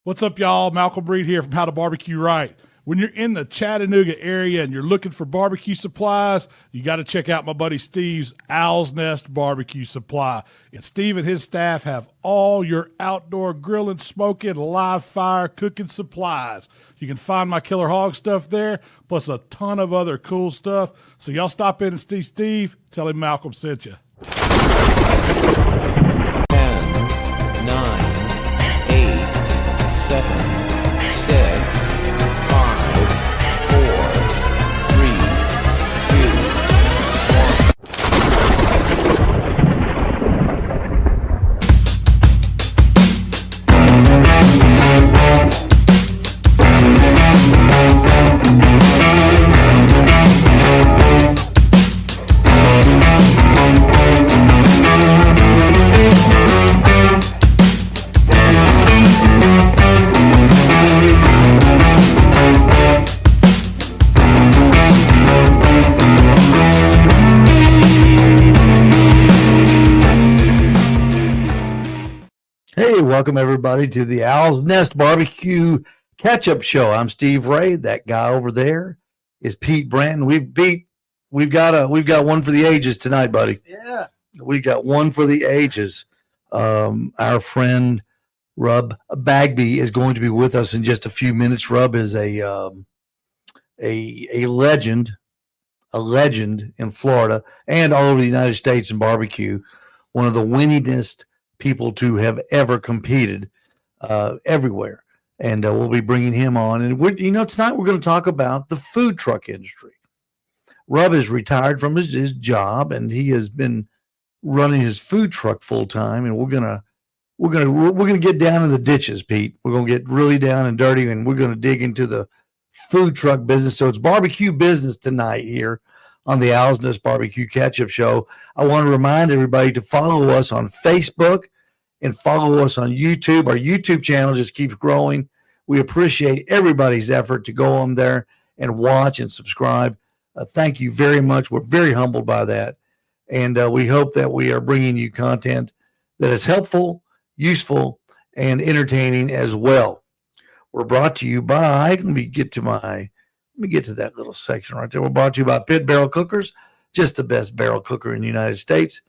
What's up, y'all? Malcolm Reed here from How to Barbecue Right. When you're in the Chattanooga area and you're looking for barbecue supplies, you got to check out my buddy Steve's Owl's Nest Barbecue Supply. And Steve and his staff have all your outdoor grilling, smoking, live fire cooking supplies. You can find my Killer Hog stuff there, plus a ton of other cool stuff. So y'all stop in and see Steve. Tell him Malcolm sent you. 10, 9, 8, 7, 6, 5, 4, 3, Hey, welcome everybody to the Owl's Nest Barbecue Catch-Up Show. I'm Steve Ray. That guy over there is Pete Branton. We've got one for the ages tonight, buddy. Yeah. We got one for the ages. Our friend Rub Bagby is going to be with us in just a few minutes. Rub is a legend in Florida and all over the United States in barbecue. One of the winningest people to have ever competed everywhere. And we'll be bringing him on. And tonight we're going to talk about the food truck industry. Rub is retired from his job, and he has been running his food truck full time. And we're gonna get down in the ditches, Pete. We're gonna get really down and dirty, and we're gonna dig into the food truck business. So it's barbecue business tonight here on the Owl's Nest Barbecue Catch-Up Show. I want to remind everybody to follow us on Facebook and follow us on YouTube. Our YouTube channel just keeps growing. We appreciate everybody's effort to go on there and watch and subscribe. Thank you very much. We're very humbled by that. And we hope that we are bringing you content that is helpful, useful, and entertaining as well. We're brought to you by, let me get to that little section right there. We're brought to you by Pit Barrel Cookers, just the best barrel cooker in the United States.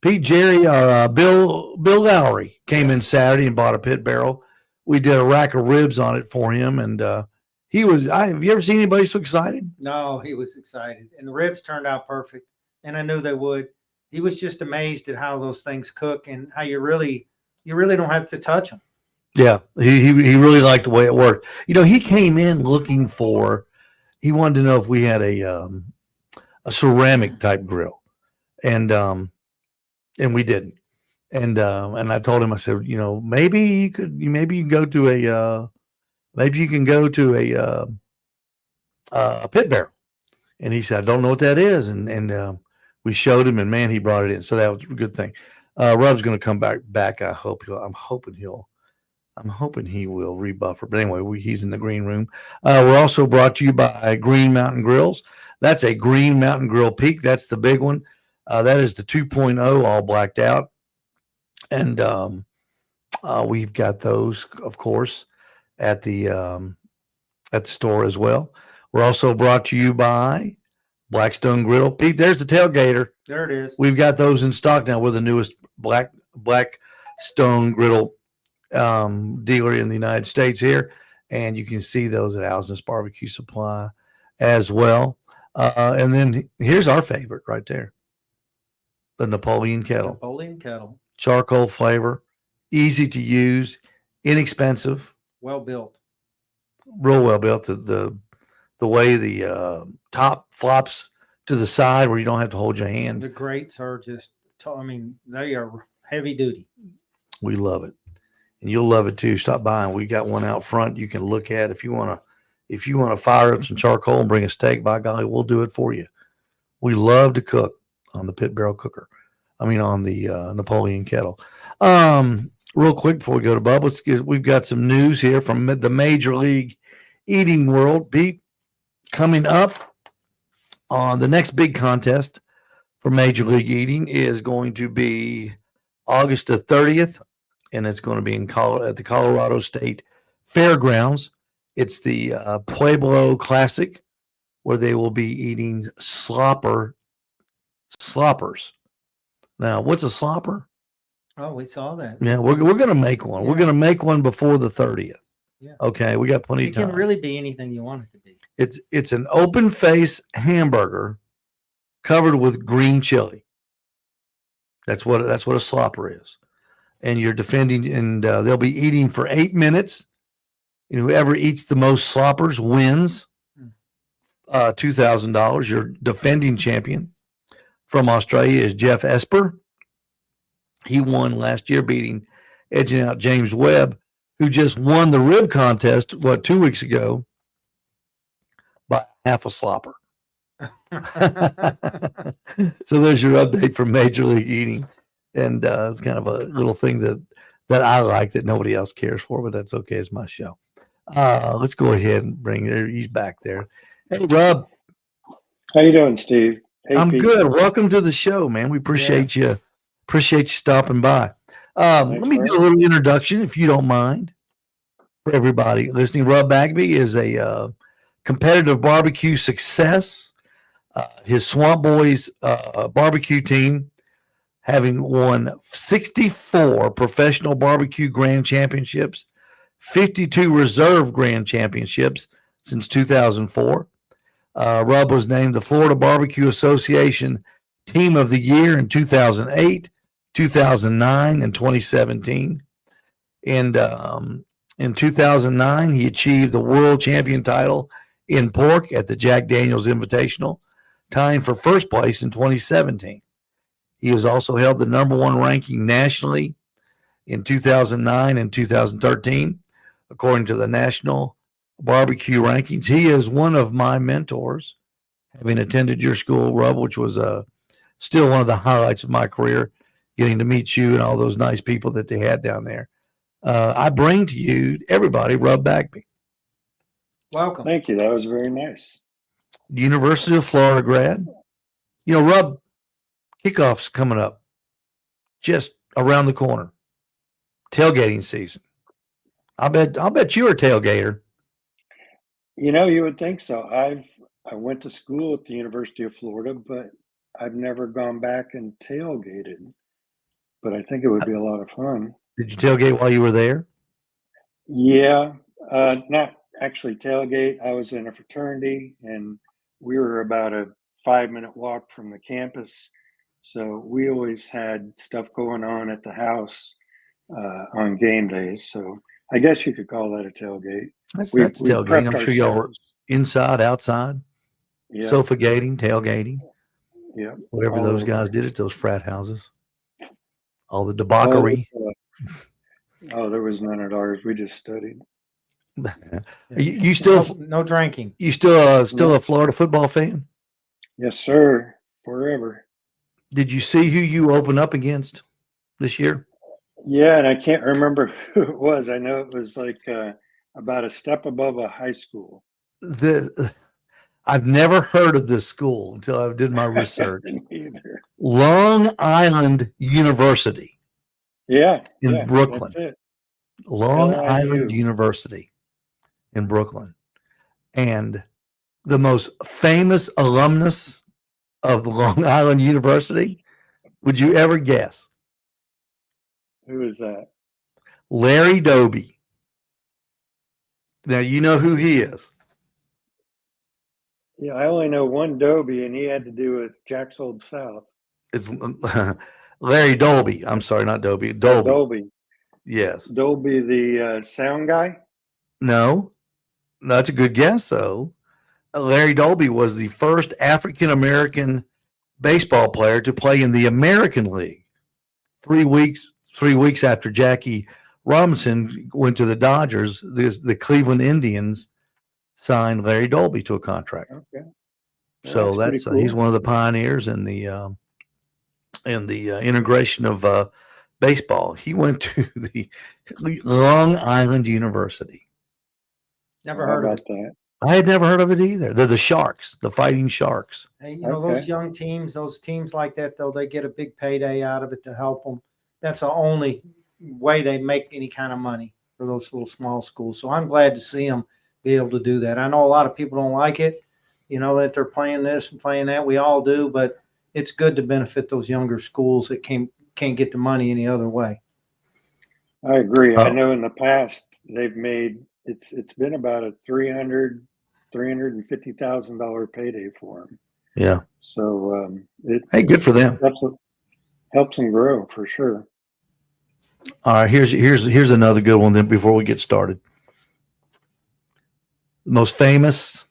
Pete, Jerry, or Bill Lowry came in Saturday and bought a pit barrel. We did a rack of ribs on it for him, and have you ever seen anybody so excited? No, he was excited, and the ribs turned out perfect, and I knew they would. He was just amazed at how those things cook and how you really don't have to touch them. Yeah, he really liked the way it worked. He came in looking he wanted to know if we had a ceramic type grill, and we didn't. And I told him, I said, maybe you can go to a pit barrel. And he said, I don't know what that is. And we showed him, and man, he brought it in. So that was a good thing. Rob's going to come back. I'm hoping he will rebuffer. But anyway, he's in the green room. We're also brought to you by Green Mountain Grills. That's a Green Mountain Grill Peak. That's the big one. That is the 2.0, all blacked out. And we've got those, of course, at the store as well. We're also brought to you by Blackstone Grill. Pete, there's the tailgater. There it is. We've got those in stock now. We're the newest Blackstone Grill dealer in the United States here, and you can see those at Owl's Nest Barbecue Supply as well. And then here's our favorite right there, the Napoleon Kettle. Charcoal flavor, easy to use, inexpensive, well built, real well built. The way the top flops to the side where you don't have to hold your hand. The grates are just, they are heavy duty. We love it. And you'll love it too. Stop by, and we got one out front you can look at. If you want to fire up some charcoal and bring a steak, by golly, we'll do it for you. We love to cook on the pit barrel cooker. On the Napoleon Kettle. Real quick before we go to Bub, we've got some news here from the Major League Eating world. Pete, coming up on the next big contest for Major League Eating is going to be August the 30th and it's going to be at the Colorado State Fairgrounds. It's the Pueblo Classic, where they will be eating sloppers. Now, what's a slopper? Oh, we saw that. Yeah, we're going to make one. We're Yeah. going to make one before the 30th. Yeah. Okay, we got plenty It of time. can really be anything you want it to be. It's an open face hamburger covered with green chili. That's what a slopper is. And you're defending, and they'll be eating for 8 minutes. And whoever eats the most sloppers wins $2,000. Your defending champion from Australia is Jeff Esper. He won last year, edging out James Webb, who just won the rib contest, 2 weeks ago, by half a slopper. So there's your update from Major League Eating. And it's kind of a little thing that I like that nobody else cares for, but that's okay. It's my show. Let's go ahead and bring it. He's back there. Hey, Rub. How you doing, Steve? Hey, I'm Pete. good. Welcome to the show, man. We appreciate you. Appreciate you stopping by. Let me do a little introduction, if you don't mind, for everybody listening. Rub Bagby is a competitive barbecue success. His Swamp Boys barbecue team, having won 64 professional barbecue grand championships, 52 reserve grand championships since 2004. Rub was named the Florida Barbecue Association Team of the Year in 2008, 2009, and 2017. And in 2009, he achieved the world champion title in pork at the Jack Daniels Invitational, tying for first place in 2017. He has also held the #1 ranking nationally in 2009 and 2013, according to the National Barbecue Rankings. He is one of my mentors, having attended your school, Rub, which was still one of the highlights of my career, getting to meet you and all those nice people that they had down there. I bring to you, everybody, Rub Bagby. Welcome. Thank you. That was very nice. University of Florida grad. You know, Rub, kickoff's coming up just around the corner. Tailgating season. I'll bet you're a tailgater. You know, you would think so. I went to school at the University of Florida, but I've never gone back and tailgated. But I think it would be a lot of fun. Did you tailgate while you were there? Yeah, not actually tailgate. I was in a fraternity, and we were about a 5-minute walk from the campus. So we always had stuff going on at the house on game days. So I guess you could call that a tailgate. That's We tailgating. prepped I'm sure y'all were ourselves. inside, outside, Yeah, sofa-gating, tailgating, yeah. whatever all those over. guys did at those frat houses. All the debauchery. There was none at ours. We just studied. You still no drinking. you still a Florida football fan? Yes, sir. Forever. Did you see who you open up against this year? Yeah, and I can't remember who it was. I know it was like about a step above a high school. I've never heard of this school until I did my research. Either. Long Island University Yeah. in yeah, Brooklyn. That's it. Long LIU. Island University in Brooklyn. And the most famous alumnus of Long Island University, would you ever guess? Who is that? Larry Doby. Now, you know who he is. Yeah, I only know one Dobie, and he had to do with Jack's Old South. It's Larry Dolby. I'm sorry, not Doby. Dolby. Dolby. Yes. Dolby, the sound guy. No, that's a good guess, though. Larry Dolby was the first African-American baseball player to play in the American League. 3 weeks after Jackie Robinson went to the Dodgers, the Cleveland Indians signed Larry Dolby to a contract. Okay. So That's that's pretty cool. he's one of the pioneers in the integration of baseball. He went to the Long Island University. Never How heard of about it. that? I had never heard of it either. They're the Sharks, the Fighting Sharks. Hey, you know, Okay. those young teams, those teams like that, though, they get a big payday out of it to help them. That's the only way they make any kind of money for those little small schools. So I'm glad to see them be able to do that. I know a lot of people don't like it, that they're playing this and playing that. We all do, but it's good to benefit those younger schools that can't get the money any other way. I agree. I Oh. know in the past they've made it's been about a $350,000 payday for them. Yeah. So Hey, good for them. Helps them grow for sure. All right, here's another good one then before we get started. The most famous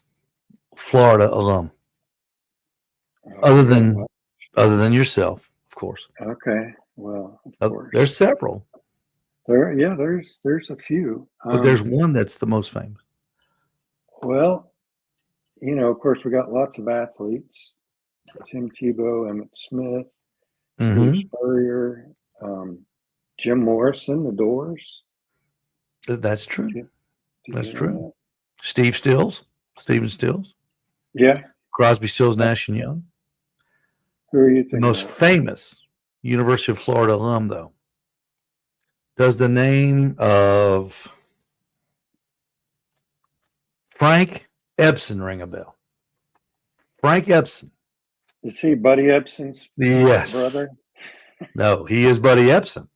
Florida alum, other than yourself, of course. Okay. Well, of course. There's several. There's a few. But there's one that's the most famous. Well, of course, we got lots of athletes: Tim Tebow, Emmett Smith, Steve Spurrier, Jim Morrison, the Doors. That's true. That's true. That? Stephen Stills. Yeah. Crosby, Stills, Nash and Young. Who are you thinking? The most famous University of Florida alum, though. Does the name of Frank Ebsen ring a bell? Frank Ebsen. Is he Buddy Ebsen's brother? No, he is Buddy Ebsen.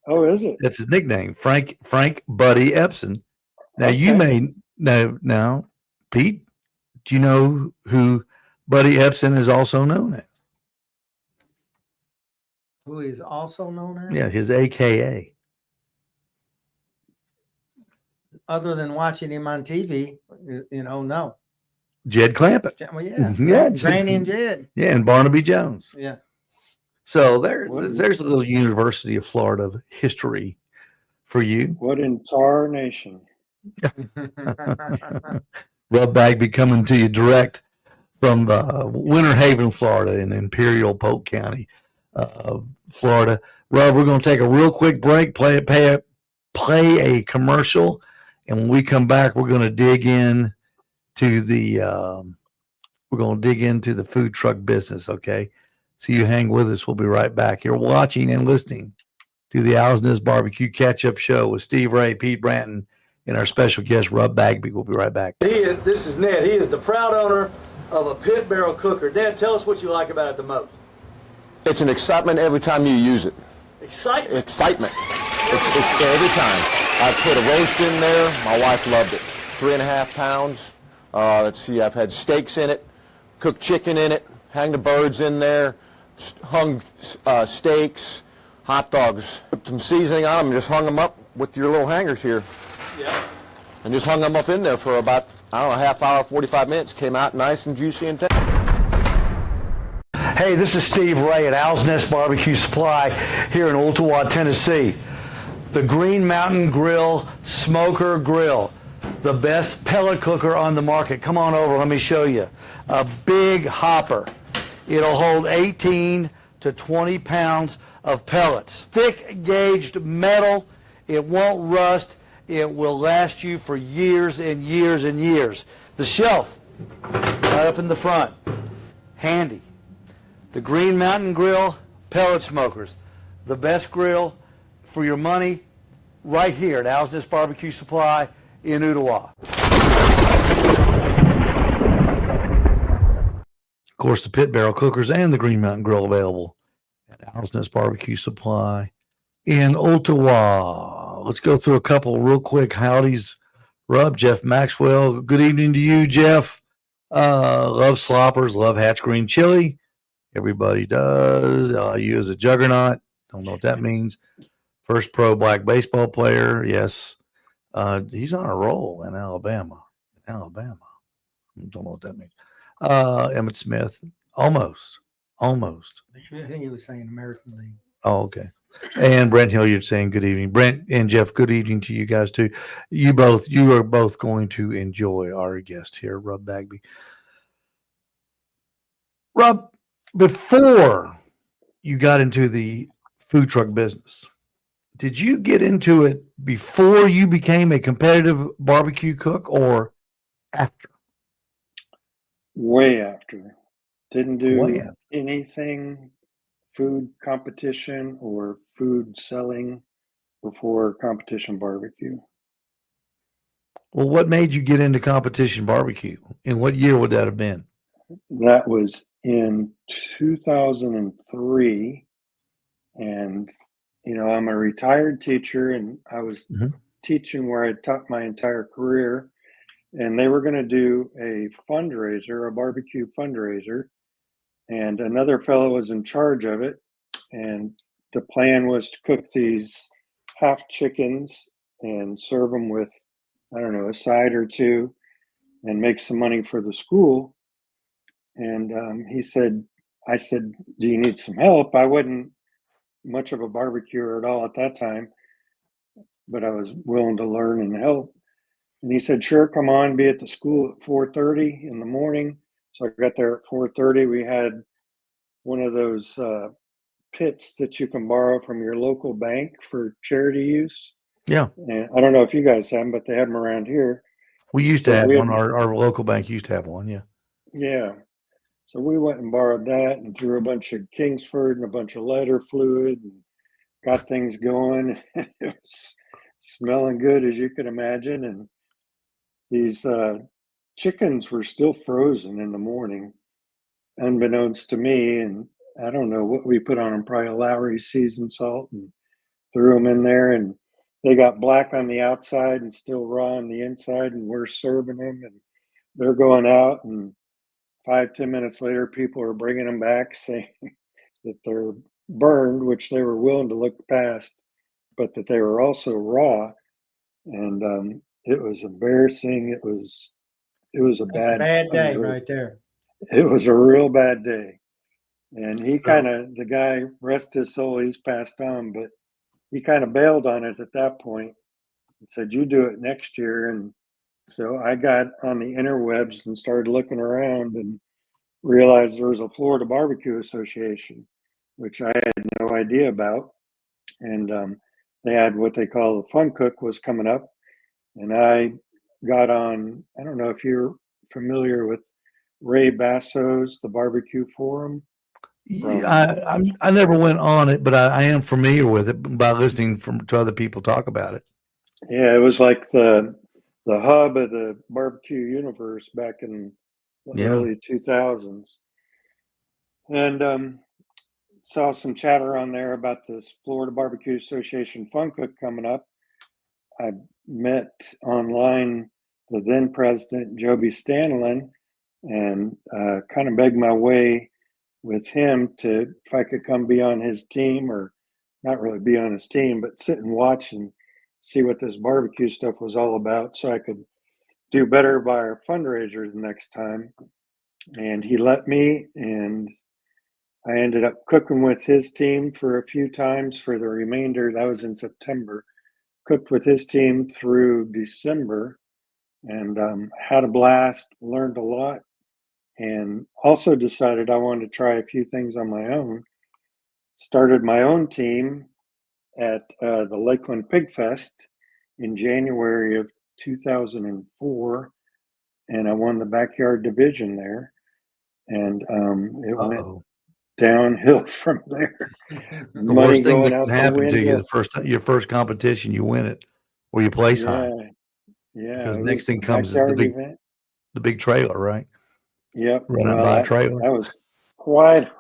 Oh, is it? That's his nickname, Frank Buddy Ebsen. Now you may now, Pete. Do you know who Buddy Ebsen is also known as? Who is also known as? Yeah, his AKA. Other than watching him on TV, no. Jed Clampett. Well, yeah. Yeah, Granny and Jed. Yeah, and Barnaby Jones. Yeah. So there's a little University of Florida history for you. What in Tar Nation? Rub Bagby coming to you direct from Winter Haven, Florida, in Imperial Polk County, Florida. Rub, we're going to take a real quick break, play a commercial, and when we come back, we're going to dig into the food truck business. Okay, so you hang with us. We'll be right back. You're watching and listening to the Owl's Nest Barbecue Catch-Up Show with Steve Ray, Pete Branton, and our special guest, Rub Bagby. We'll be right back. This is Ned. He is the proud owner of a pit barrel cooker. Ned, tell us what you like about it the most. It's an excitement every time you use it. Excitement? Excitement. It's every time. I put a roast in there. My wife loved it. 3.5 pounds. Let's see, I've had steaks in it, cooked chicken in it, hang the birds in there, hung steaks, hot dogs. Put some seasoning on them and just hung them up with your little hangers here. Yeah. And just hung them up in there for about, a half hour, 45 minutes. Came out nice and juicy and tender. Hey, this is Steve Ray at Owl's Nest Barbecue Supply here in Ooltewah, Tennessee. The Green Mountain Grill Smoker Grill, the best pellet cooker on the market. Come on over, let me show you. A big hopper. It'll hold 18 to 20 pounds of pellets. Thick gauged metal. It won't rust. It will last you for years and years and years. The shelf, right up in the front. Handy. The Green Mountain Grill pellet smokers. The best grill for your money right here at Owl's Nest Barbecue Supply in Ooltewah. Of course, the pit barrel cookers and the Green Mountain Grill available at Owl's Nest Barbecue Supply in Ooltewah. Let's go through a couple real quick howdies. Rub, Jeff Maxwell. Good evening to you, Jeff. Love sloppers, love Hatch Green Chili. Everybody does. You as a juggernaut. Don't know what that means. First pro black baseball player. Yes. He's on a roll in Alabama. Don't know what that means. Emmett Smith. Almost. I think he was saying American League. Oh, okay. And Brent Hill, you're saying good evening. Brent and Jeff, good evening to you guys too. You are both going to enjoy our guest here, Rub Bagby. Rub, before you got into the food truck business, did you get into it before you became a competitive barbecue cook or after? Way after. Didn't do Way after. anything food competition or food selling before competition barbecue. Well, what made you get into competition barbecue? And what year would that have been? That was in 2003. And, I'm a retired teacher, and I was Mhm. teaching where I taught my entire career. And they were going to do a fundraiser, a barbecue fundraiser. And another fellow was in charge of it. And the plan was to cook these half chickens and serve them with, I don't know, a side or two and make some money for the school. And I said, do you need some help? I wasn't much of a barbecuer at all at that time, but I was willing to learn and help. And he said, sure, come on, be at the school at 4:30 in the morning. So I got there at 4:30. We had one of those pits that you can borrow from your local bank for charity use. Yeah. And I don't know if you guys have them, but they have them around here. We used to So have we one. had- Our local bank used to have one. Yeah. Yeah. So we went and borrowed that and threw a bunch of Kingsford and a bunch of lighter fluid and got things going. It was smelling good, as you could imagine. And these chickens were still frozen in the morning, unbeknownst to me. And I don't know what we put on them, probably Lowry seasoned salt, and threw them in there. And they got black on the outside and still raw on the inside. And we're serving them, and they're going out. And 5-10 minutes later, people are bringing them back saying that they're burned, which they were willing to look past, but that they were also raw. And it was embarrassing. It was a That's a bad day right there. It was a real bad day. And he So- the guy, rest his soul, he's passed on, but he kind of bailed on it at that point and said, you do it next year. And so I got on the interwebs and started looking around and realized there was a Florida Barbecue Association, which I had no idea about. And they had what they call the Fun Cook was coming up. And I got on, I don't know if you're familiar with Ray Basso's The Barbecue Forum. Yeah, I never went on it, but I am familiar with it by listening to other people talk about it. Yeah, it was like the hub of the barbecue universe back in the Yeah. early 2000s. And saw some chatter on there about this Florida Barbecue Association Fun Cook coming up. I met online the then president, Joby Stanlin, and kind of begged my way with him to, if I could come be on his team, or not really be on his team, but sit and watch and see what this barbecue stuff was all about so I could do better by our fundraiser the next time. And he let me, and I ended up cooking with his team for a few times for the remainder. That was in September. Cooked with his team through December, and had a blast, learned a lot, and also decided I wanted to try a few things on my own. Started my own team at the Lakeland Pig Fest in January of 2004, and I won the backyard division there. And it went Uh-oh. downhill from there. The Money worst thing going that out can the happen to you window. your first competition, you win it, or you place high. Yeah. Because It next was thing the comes is the backyard big event. the big trailer, right? Yep. Run out Well, by a trailer. that was quite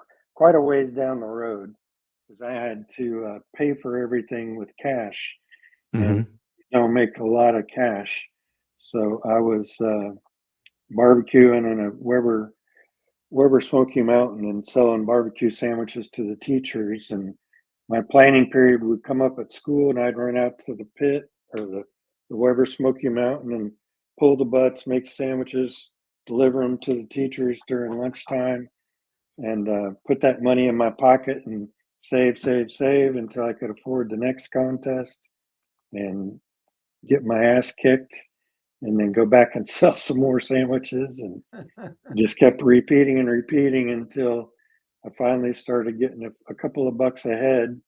a ways down the road, because I had to pay for everything with cash, and Mhm. don't make a lot of cash. So I was barbecuing in a Weber Smoky Mountain and selling barbecue sandwiches to the teachers. And my planning period would come up at school, and I'd run out to the pit or the Weber Smoky Mountain and pull the butts, make sandwiches, deliver them to the teachers during lunchtime, and put that money in my pocket and save until I could afford the next contest and get my ass kicked, and then go back and sell some more sandwiches, and just kept repeating until I finally started getting a couple of bucks ahead,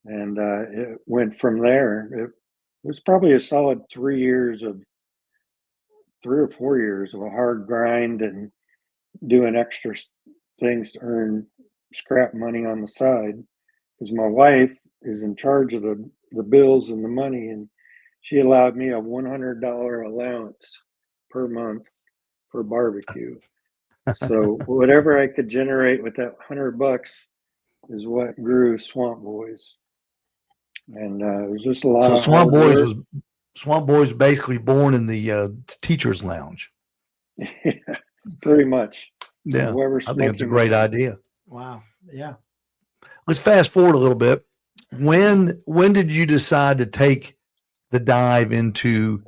and it went from there. It was probably a solid 3 or 4 years of a hard grind and doing extra things to earn scrap money on the side. Because my wife, is in charge of the bills and the money, and she allowed me a $100 allowance per month for barbecue. So whatever I could generate with that $100 is what grew Swamp Boys, and it was just a lot So of hard work. Swamp Boys basically born in the teacher's lounge. Yeah, pretty much. Yeah, Whoever I think it's a smoking great gun. idea. Wow. Yeah. Let's fast forward a little bit. When did you decide to take the dive into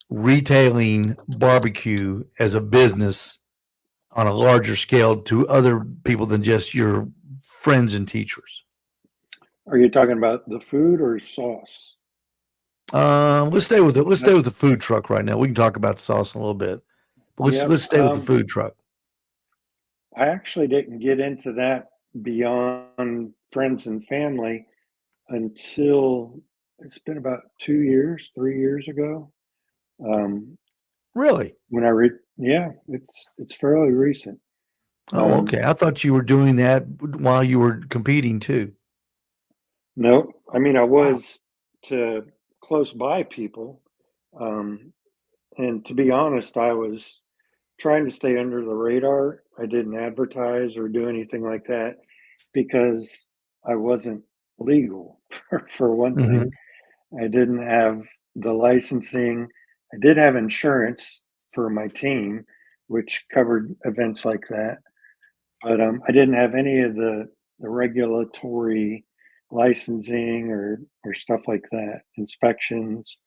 retailing barbecue as a business on a larger scale to other people than just your friends and teachers? Are you talking about the food or sauce? Let's stay with the food truck right now. We can talk about the sauce in a little bit, but let's Yep. let's stay with the food truck. I actually didn't get into that beyond friends and family until it's been about 2 years, 3 years ago. Really? When I yeah, it's fairly recent. Oh, okay. I thought you were doing that while you were competing too. No, I mean I was to close by people, um, and to be honest, I was trying to stay under the radar. I didn't advertise or do anything like that because I wasn't legal for one Mhm. thing. I didn't have the licensing. I did have insurance for my team, which covered events like that, but I didn't have any of the regulatory licensing or stuff like that, inspections.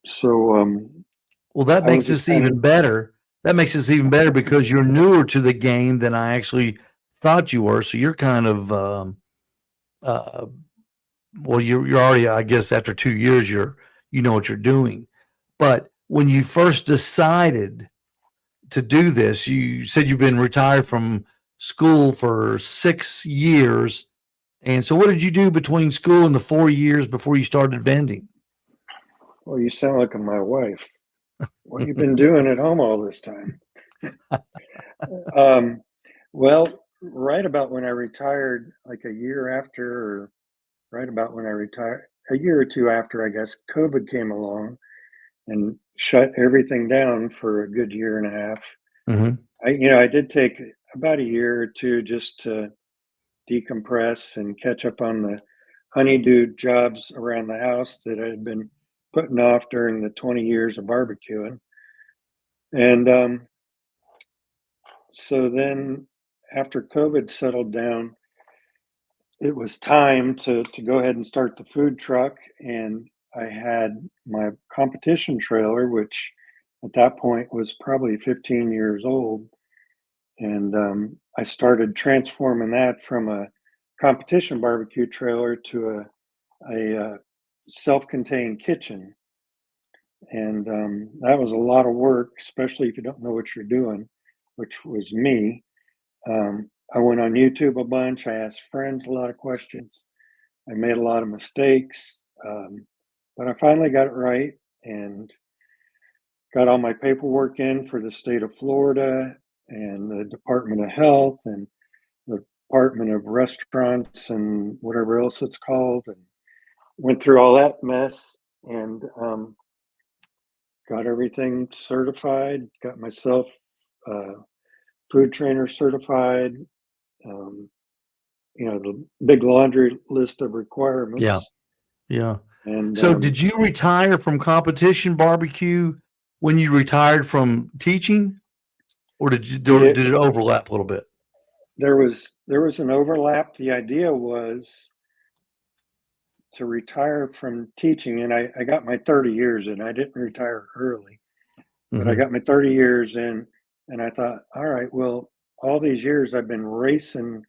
So Well, that I was makes just this kind even of better. That makes this even better because you're newer to the game than I actually thought you were. So you're kind of, uh, well, you're already, I guess, after 2 years, you know what you're doing. But when you first decided to do this, you said you've been retired from school for 6 years. And so what did you do between school and the 4 years before you started vending? well, you sound like my wife. What you been doing at home all this time? Um, well, right about when I retired, like a year after, or right about when I retired, a year or two after, I guess, COVID came along and shut everything down for a good year and a half. Mhm. I did take about a year or two just to decompress and catch up on the honeydew jobs around the house that I had been putting off during the 20 years of barbecuing. And so then after COVID settled down, it was time to go ahead and start the food truck. And I had my competition trailer, which at that point was probably 15 years old. And I started transforming that from a competition barbecue trailer to a self-contained kitchen. And that was a lot of work, especially if you don't know what you're doing, which was me. I went on YouTube a bunch. I asked friends a lot of questions. I made a lot of mistakes, but I finally got it right and got all my paperwork in for the state of Florida and the Department of Health and the Department of Restaurants and whatever else it's called, and went through all that mess and got everything certified. Got myself uh, food trainer certified. Um, the big laundry list of Yeah. requirements. Yeah. And So did you retire from competition barbecue when you retired from teaching, or did it overlap a little bit? there was an overlap. The idea was to retire from teaching, and I got my 30 years in. I didn't retire early, but I Mhm. got my 30 years in, and I thought, all right, well, all these years I've been racing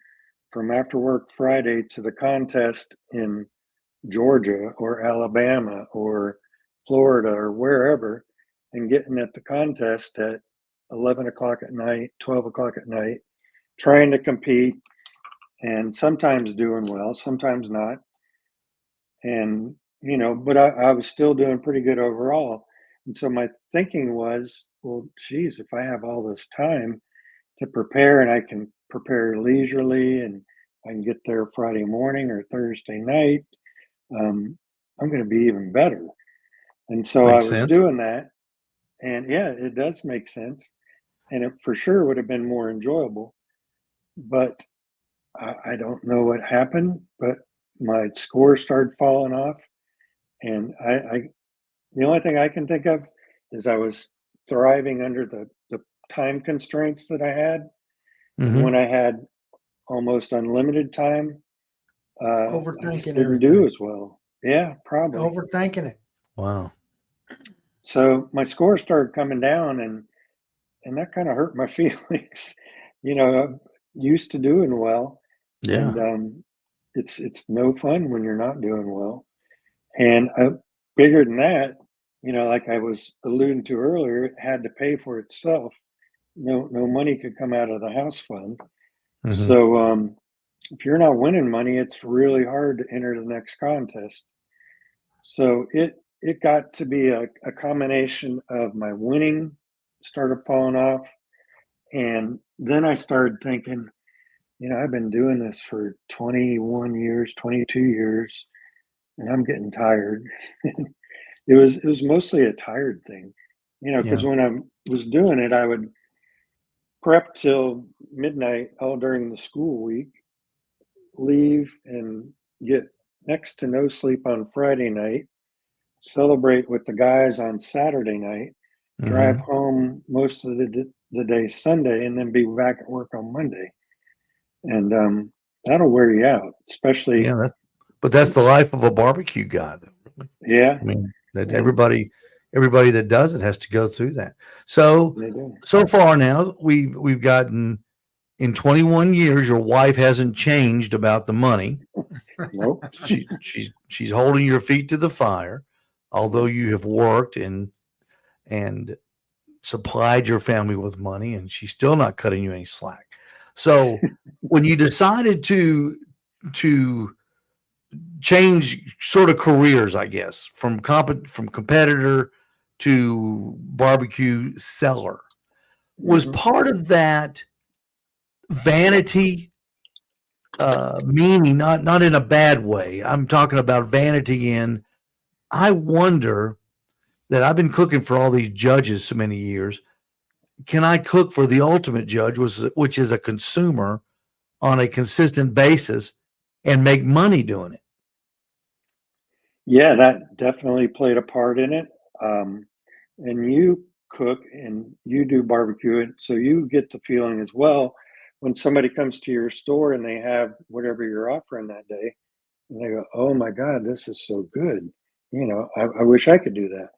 from after work Friday to the contest in Georgia or Alabama or Florida or wherever, and getting at the contest at 11 o'clock at night, 12 o'clock at night, trying to compete and sometimes doing well, sometimes not. And, but I was still doing pretty good overall. And so my thinking was, well, geez, if I have all this time to prepare and I can prepare leisurely and I can get there Friday morning or Thursday night. I'm going to be even better. And so I Makes was sense. doing that. And yeah, it does make sense. And it for sure would have been more enjoyable. But I don't know what happened, but my score started falling off. And the only thing I can think of is I was thriving under the time constraints that I had. And Hmm. when I had almost unlimited time, I just Overthinking didn't do everything. as well. Yeah, probably. Overthinking it. Wow. So my score started coming down, and that kind of hurt my feelings. I'm used to doing well, and Yeah. it's no fun when you're not doing well. And bigger than that, like I was alluding to earlier, it had to pay for itself. No money could come out of the house fund. Hmm. So if you're not winning money, it's really hard to enter the next contest. So it got to be a combination of my winning started falling off, and then I started thinking, I've been doing this for 21 years, 22 years, and I'm getting tired. It was mostly a tired thing, because Yeah. when I was doing it, I would prep till midnight all during the school week, leave and get next to no sleep on Friday night, celebrate with the guys on Saturday night, drive Hmm. home most of the day Sunday, and then be back at work on Monday. And that'll wear you out, especially, Yeah. But that's the life of a barbecue guy, though. Really. yeah, I mean, that and everybody that does it has to go through that. So they do. so far now we've gotten in 21 years, your wife hasn't changed about the money. Nope. She's holding your feet to the fire, although you have worked and supplied your family with money, and she's still not cutting you any slack. So when you decided to change sort of careers, I guess, from competitor to barbecue seller, was Mhm. part of that vanity, meaning not in a bad way. I'm talking about vanity in, I wonder that I've been cooking for all these judges so many years. Can I cook for the ultimate judge, which is a consumer on a consistent basis, and make money doing it? Yeah, that definitely played a part in it. Um, and you cook and you do barbecue, and so you get the feeling as well when somebody comes to your store and they have whatever you're offering that day, and they go, "Oh my God, this is so good." I wish I could do that.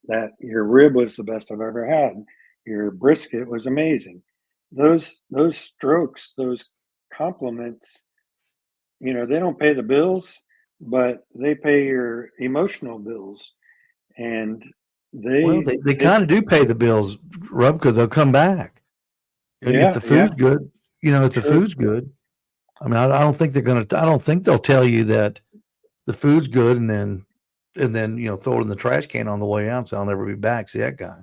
That your rib was the best I've ever had. Your brisket was amazing. Those strokes, those compliments, they don't pay the bills, but they pay your emotional bills. And Well, they they it kind of do pay the bills, Rub, because they'll come back if yeah, the yeah, food's good. If the true. food's good. I mean, I don't think they're gonna. I don't think they'll tell you that the food's good and then throw it in the trash can on the way out. So I'll never be back. See that guy.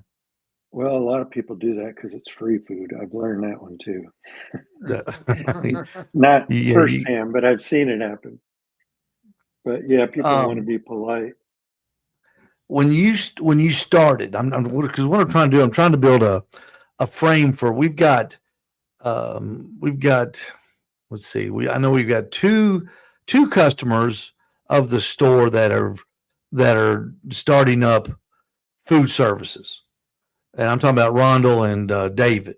Well, a lot of people do that because it's free food. I've learned that one too. Not Yeah. firsthand, but I've seen it happen. But yeah, people want to Um, be polite. when you started, I'm because what I'm trying to do, I'm trying to build a frame for. We've got. Let's see. I know we've got two customers of the store that are starting up food services, and I'm talking about Rondell and David,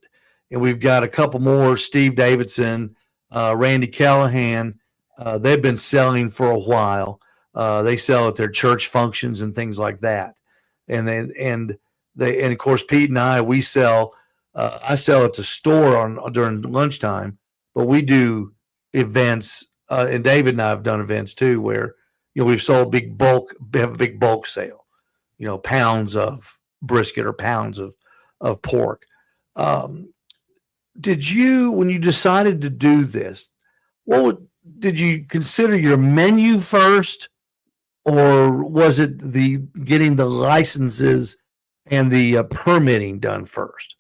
and we've got a couple more. Steve Davidson, Randy Callahan. They've been selling for a while. They sell at their church functions and things like that, and of course Pete and we sell. I sell at the store during lunchtime, but we do events, and David and I have done events too, where we've sold have a big bulk sale, pounds of brisket or pounds of pork. Um, when you decided to do this, did you consider your menu first, or was it the getting the licenses and the permitting done first?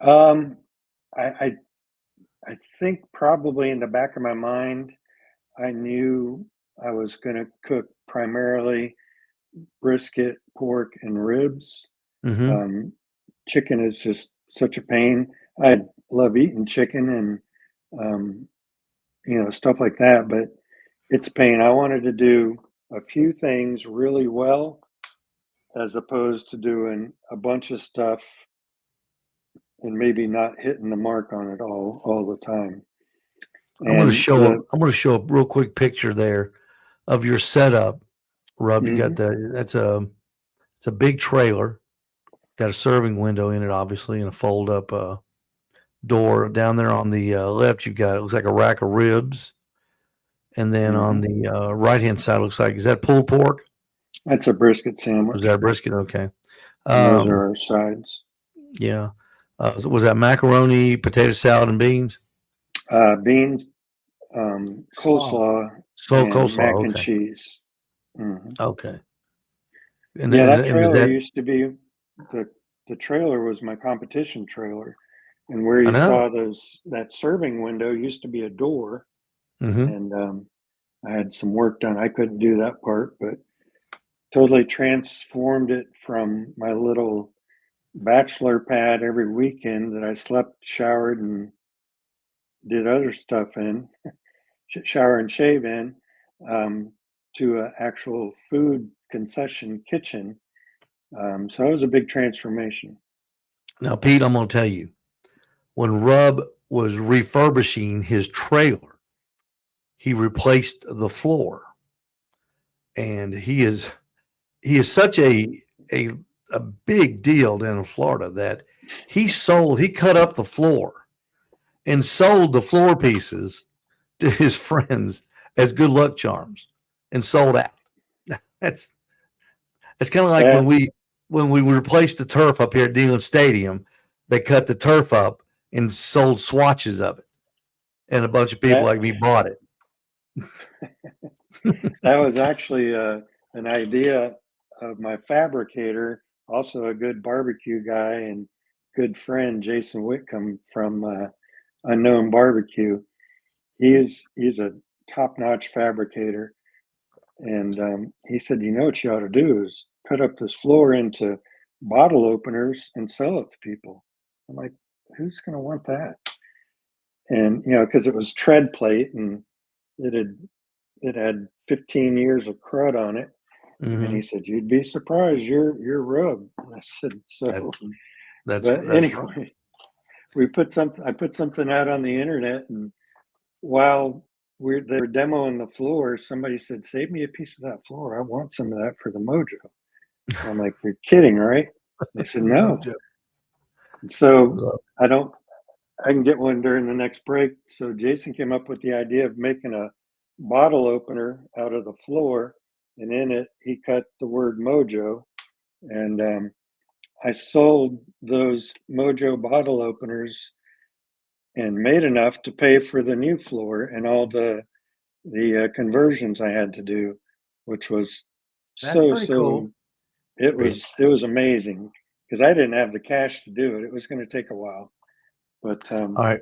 Um, I I think probably in the back of my mind, I knew I was going to cook primarily brisket, pork, and ribs. Mm-hmm. Chicken is just such a pain. I love eating chicken and stuff like that, but it's a pain. I wanted to do a few things really well, as opposed to doing a bunch of stuff and maybe not hitting the mark on it all the time. I'm going to And show a real quick picture there of your setup, Rub. You got it's a big trailer, got a serving window in it, obviously, and a fold up door. Down there on the left, you've got, it looks like a rack of ribs, and then on the right hand side, looks like, is that pulled pork? That's a brisket sandwich. Was that a brisket? Okay. Those are our sides. Yeah. So was that macaroni, potato salad, and beans? Beans, coleslaw, and mac and cheese. Okay. And that trailer used to be the trailer was my competition trailer, and where you saw that serving window used to be a door, and I had some work done. I couldn't do that part, but totally transformed it from my little bachelor pad every weekend that I slept, showered, and did other stuff in, shower and shave in, to an actual food concession kitchen. So it was a big transformation. Now, Pete, I'm going to tell you, when Rub was refurbishing his trailer, he replaced the floor, and he is such a big deal down in Florida that he cut up the floor and sold the floor pieces to his friends as good luck charms and sold out. That's kind of like when we replaced the turf up here at Dealing Stadium, they cut the turf up and sold swatches of it, and a bunch of people like me bought it. That was actually an idea of my fabricator, also a good barbecue guy and good friend, Jason Whitcomb from Unknown Barbecue. He's a top-notch fabricator, and he said, what you ought to do is cut up this floor into bottle openers and sell it to people. I'm like, who's going to want that? And because it was tread plate and it had 15 years of crud on it. And he said, you'd be surprised, you're Rub. And I said, so that's anyway, right. I put something out on the internet, and while they were demoing the floor, somebody said, save me a piece of that floor. I want some of that for the Mojo. I'm like, you're kidding, right? They said, no. And so I can get one during the next break. So Jason came up with the idea of making a bottle opener out of the floor, and in it he cut the word Mojo, and I sold those Mojo bottle openers and made enough to pay for the new floor and all the conversions I had to do, which was cool. It was amazing because I didn't have the cash to do it. It was going to take a while, but all right.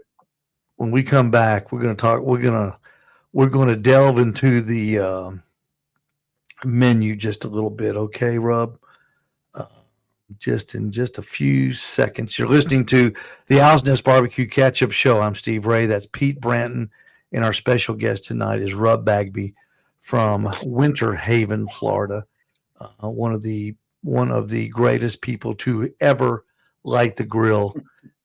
When we come back, we're going to talk. We're going to delve into the menu just a little bit, okay, Rub? Just in just a few seconds. You're listening to the Owl's Nest Barbecue Catch-Up Show. I'm Steve Ray. That's Pete Branton, and our special guest tonight is Rub Bagby from Winter Haven, Florida. One of the greatest people to ever light the grill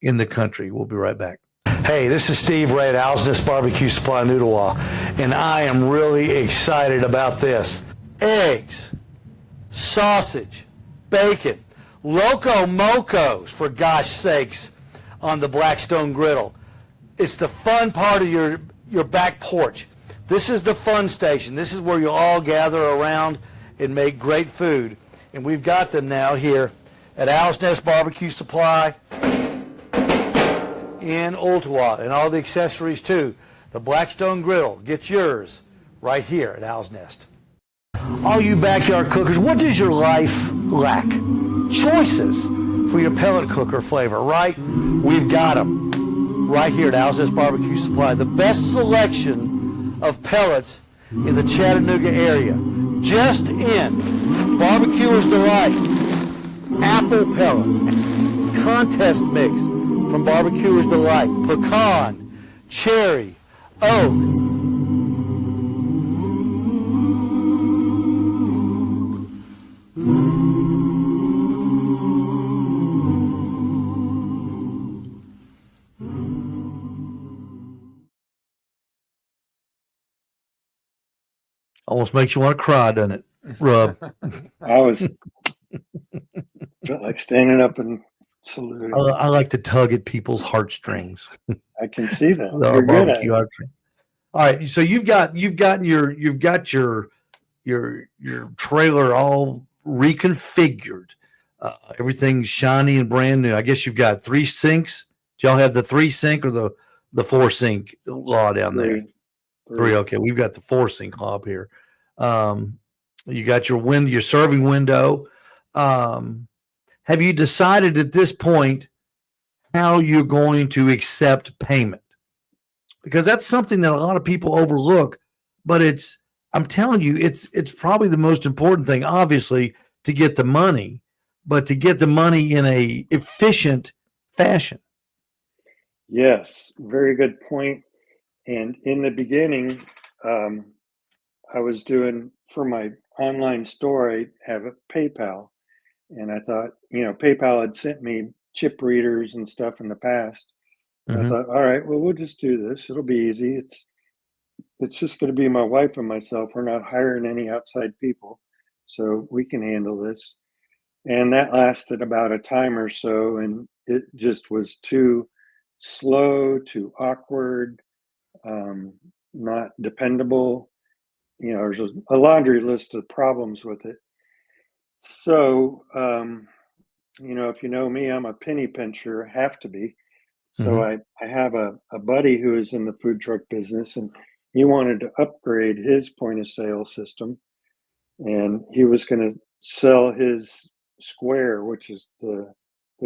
in the country. We'll be right back. Hey, this is Steve Ray at Owl's Nest Barbecue Supply Noodle, and I am really excited about this. Eggs, sausage, bacon, Loco Mocos, for gosh sakes, on the Blackstone griddle. It's the fun part of your back porch. This is the fun station. This is where you all gather around and make great food. And we've got them now here at Owl's Nest Barbecue Supply in Ooltewah, and all the accessories too. The Blackstone griddle, get yours right here at Owl's Nest. All you backyard cookers, what does your life lack? Choices for your pellet cooker flavor, right? We've got them right here at Al's Barbecue Supply. The best selection of pellets in the Chattanooga area. Just in Barbecuer's Delight, apple pellet, contest mix from Barbecuer's Delight, pecan, cherry, oak. Almost makes you want to cry, doesn't it, Rub? I was felt like standing up and saluting. I like to tug at people's heartstrings. I can see that. The You're good at barbecue it. heartstring. All right, so you've got your trailer all reconfigured. Everything's shiny and brand new. I guess you've got 3 sinks. Do y'all have the 3 sink or the 4 sink law down there? Three. Okay, we've got the 4 sink hob here. You got your serving window. Have you decided at this point how you're going to accept payment? Because that's something that a lot of people overlook, but I'm telling you, it's probably the most important thing, obviously, to get the money, but to get the money in a efficient fashion. Yes, very good point. And in the beginning, I was doing for my online store, I have a PayPal. And I thought, PayPal had sent me chip readers and stuff in the past. And I thought, all right, well, we'll just do this. It'll be easy. It's just going to be my wife and myself. We're not hiring any outside people, so we can handle this. And that lasted about a time or so, and it just was too slow, too awkward, not dependable. There's a laundry list of problems with it. So, if you know me, I'm a penny pincher, have to be. So I have a buddy who is in the food truck business, and he wanted to upgrade his point of sale system, and he was going to sell his Square, which is the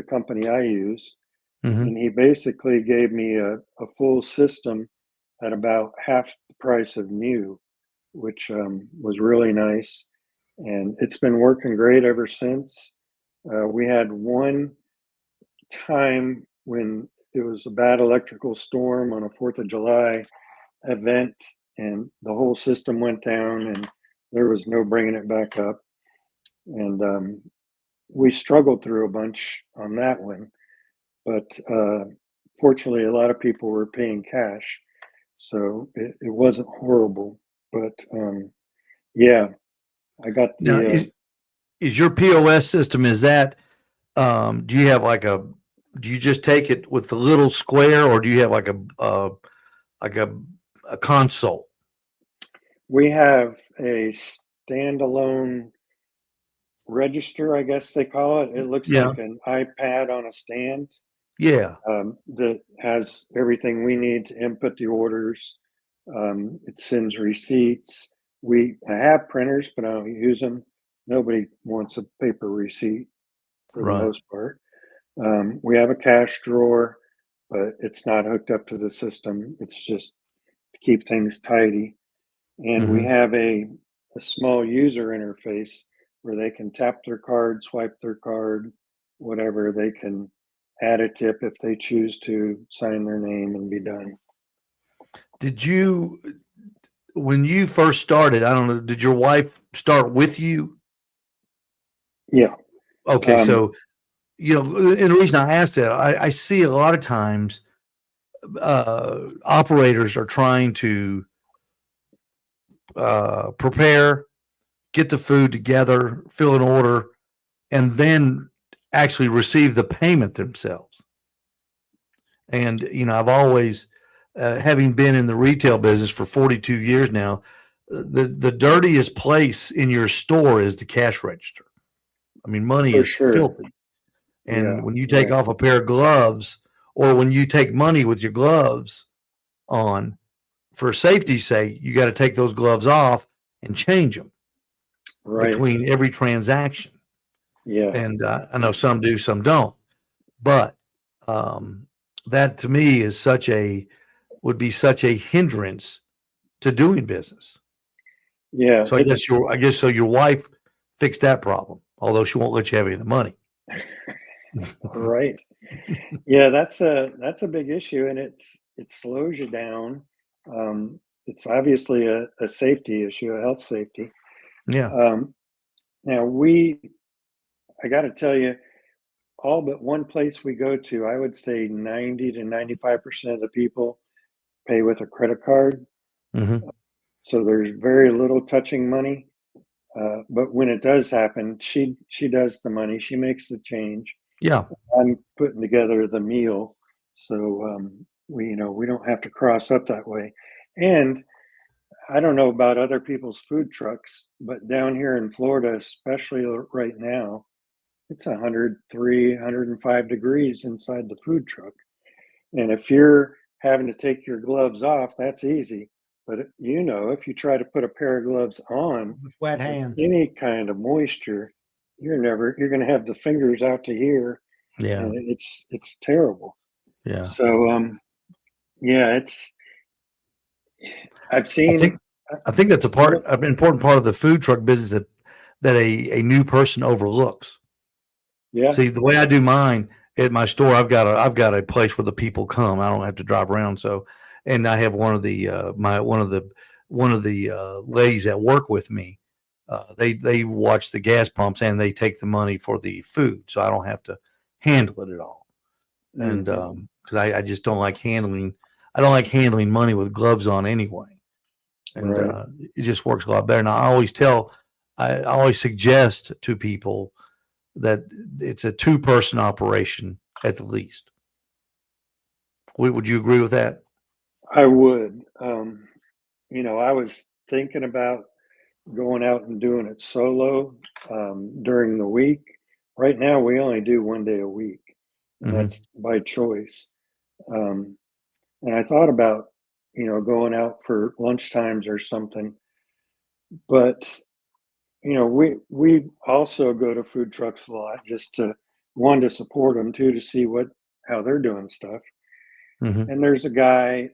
company I use. And he basically gave me a full system at about half the price of new, which was really nice. And it's been working great ever since. We had one time when it was a bad electrical storm on a 4th of July event, and the whole system went down, and there was no bringing it back up. And we struggled through a bunch on that one. But fortunately, a lot of people were paying cash, so it wasn't horrible. But yeah, I got the. Now, is your POS system, is that, do you have do you just take it with the little square, or do you have like a console? We have a standalone register, I guess they call it. It looks like an iPad on a stand. Yeah. That has everything we need to input the orders. It sends receipts. I have printers, but I don't use them. Nobody wants a paper receipt for the most part. We have a cash drawer, but it's not hooked up to the system. It's just to keep things tidy. And we have a small user interface where they can tap their card, swipe their card, whatever. They can add a tip if they choose to, sign their name, and be done. When you first started, I don't know, did your wife start with you? Yeah. Okay. So, and the reason I asked that, I see a lot of times operators are trying to prepare, get the food together, fill an order, and then actually receive the payment themselves. And, I've always, having been in the retail business for 42 years now, the dirtiest place in your store is the cash register. I mean, money is filthy. And when you take off a pair of gloves, or when you take money with your gloves on, for safety's sake, you got to take those gloves off and change them between every transaction. Yeah. And I know some do, some don't. But that to me is would be such a hindrance to doing business. Yeah, So I guess so your wife fixed that problem, although she won't let you have any of the money. right. Yeah, that's a big issue, and it slows you down. It's obviously a safety issue, a health safety. Yeah. Now I got to tell you, all but one place we go to, I would say 90 to 95% of the people pay with a credit card. Hmm. So there's very little touching money. But when it does happen, she does the money. She makes the change. Yeah. I'm putting together the meal, so we don't have to cross up that way. And I don't know about other people's food trucks, but down here in Florida, especially right now, it's 103, 105 degrees inside the food truck. And if you're having to take your gloves off, that's easy. But if you try to put a pair of gloves on With wet with hands. any kind of moisture, you're going to have the fingers out to here, Yeah. and it's terrible. Yeah. So yeah, I've I seen. think I think that's an important part of the food truck business that a new person overlooks. Yeah, See, the way I do mine at my store, I've got a place where the people come. I don't have to drive around. So, and I have one of the ladies that work with me. They watch the gas pumps and they take the money for the food, so I don't have to handle it at all. And because I just don't like handling, I don't like handling money with gloves on anyway. And right. it just works a lot better. And I always suggest to people that it's a two-person operation at the least. Would you agree with that? I would. I was thinking about going out and doing it solo during the week. Right now, we only do one day a week, and Hmm. that's by choice. Um, and I thought about, going out for lunchtimes or something, but we also go to food trucks a lot just to support them, two, to see how they're doing stuff. Hmm. And there's a guy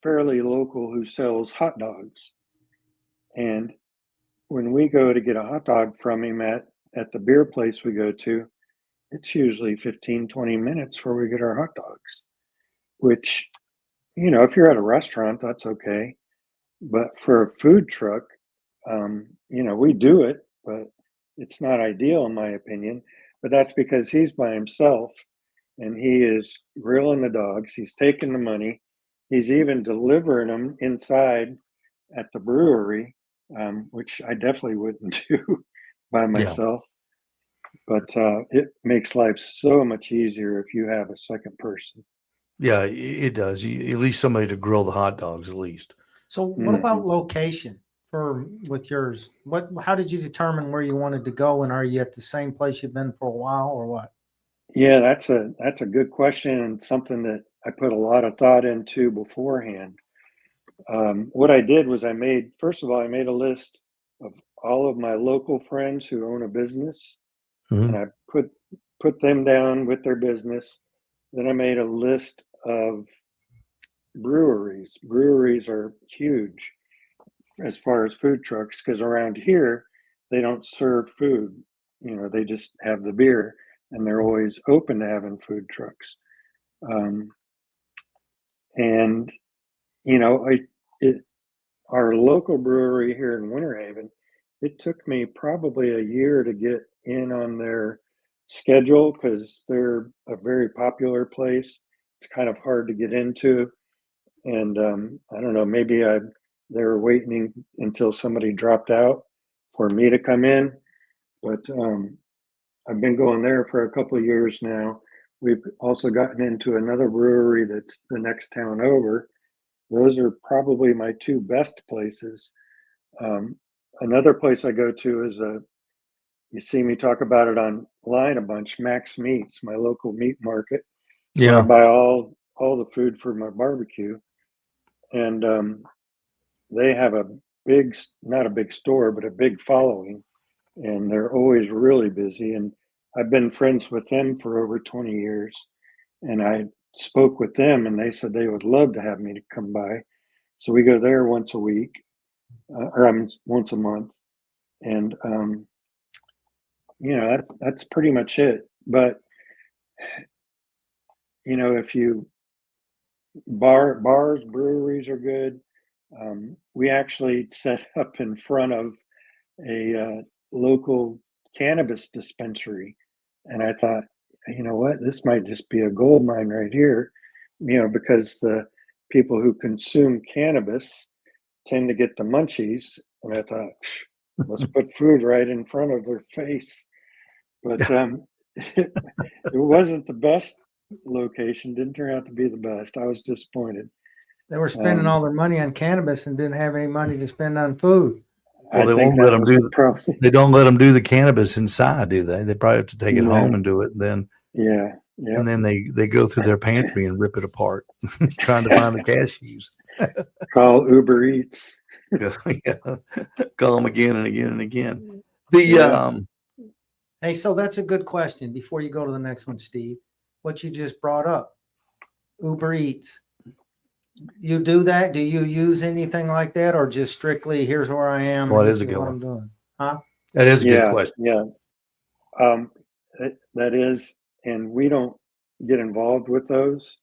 fairly local who sells hot dogs, and when we go to get a hot dog from him at the beer place we go to, it's usually 15-20 minutes before we get our hot dogs, which, if you're at a restaurant, that's okay. But for a food truck, we do it, but it's not ideal in my opinion. But that's because he's by himself and he is grilling the dogs. He's taking the money. He's even delivering them inside at the brewery, which I definitely wouldn't do by Yeah. myself. But it makes life so much easier if you have a second person. Yeah, it does. At least somebody to grill the hot dogs, at least. So what about location with yours? How did you determine where you wanted to go, and are you at the same place you've been for a while, or what? Yeah, that's a good question, and something that I put a lot of thought into beforehand. What I did was first of all, I made a list of all of my local friends who own a business, and Hmm. I put them down with their business. Then I made a list of breweries. Breweries are huge as far as food trucks because around here they don't serve food. They just have the beer, and they're always open to having food trucks. Um, and it our local brewery here in Winter Haven, it took me probably a year to get in on their schedule because they're a very popular place. It's kind of hard to get into. And I don't know, maybe they were waiting until somebody dropped out for me to come in. But I've been going there for a couple of years now. We've also gotten into another brewery that's the next town over. Those are probably my two best places. Um, Another place I go to is you see me talk about it online a bunch, Max Meats, my local meat market, where I Yeah. buy all the food for my barbecue. And they have not a big store, but a big following, and they're always really busy. And I've been friends with them for over 20 years. and I spoke with them, and they said they would love to have me to come by. So we go there once a week, once a month, and that's pretty much it. But if you bars, breweries are good. We actually set up in front of a local cannabis dispensary, and I thought, you know what, this might just be a gold mine right here, because the people who consume cannabis tend to get the munchies, and I thought, let's put food right in front of their face. But it wasn't the best location. Didn't turn out to be the best. I was disappointed. They were spending all their money on cannabis and didn't have any money to spend on food. Well, they won't let them do. They don't let them do the cannabis inside, do they? They probably have to take it home and do it. And then and then they go through their pantry and rip it apart, trying to find the cashews. Call Uber Eats. Call them again and again and again. Hey, so that's a good question. Before you go to the next one, Steve, what you just brought up, Uber Eats. You do that? Do you use anything like that, or just strictly here's where I am? Well, it is a good one. I'm doing, huh? That is a good question. Yeah, that is, and we don't get involved with those.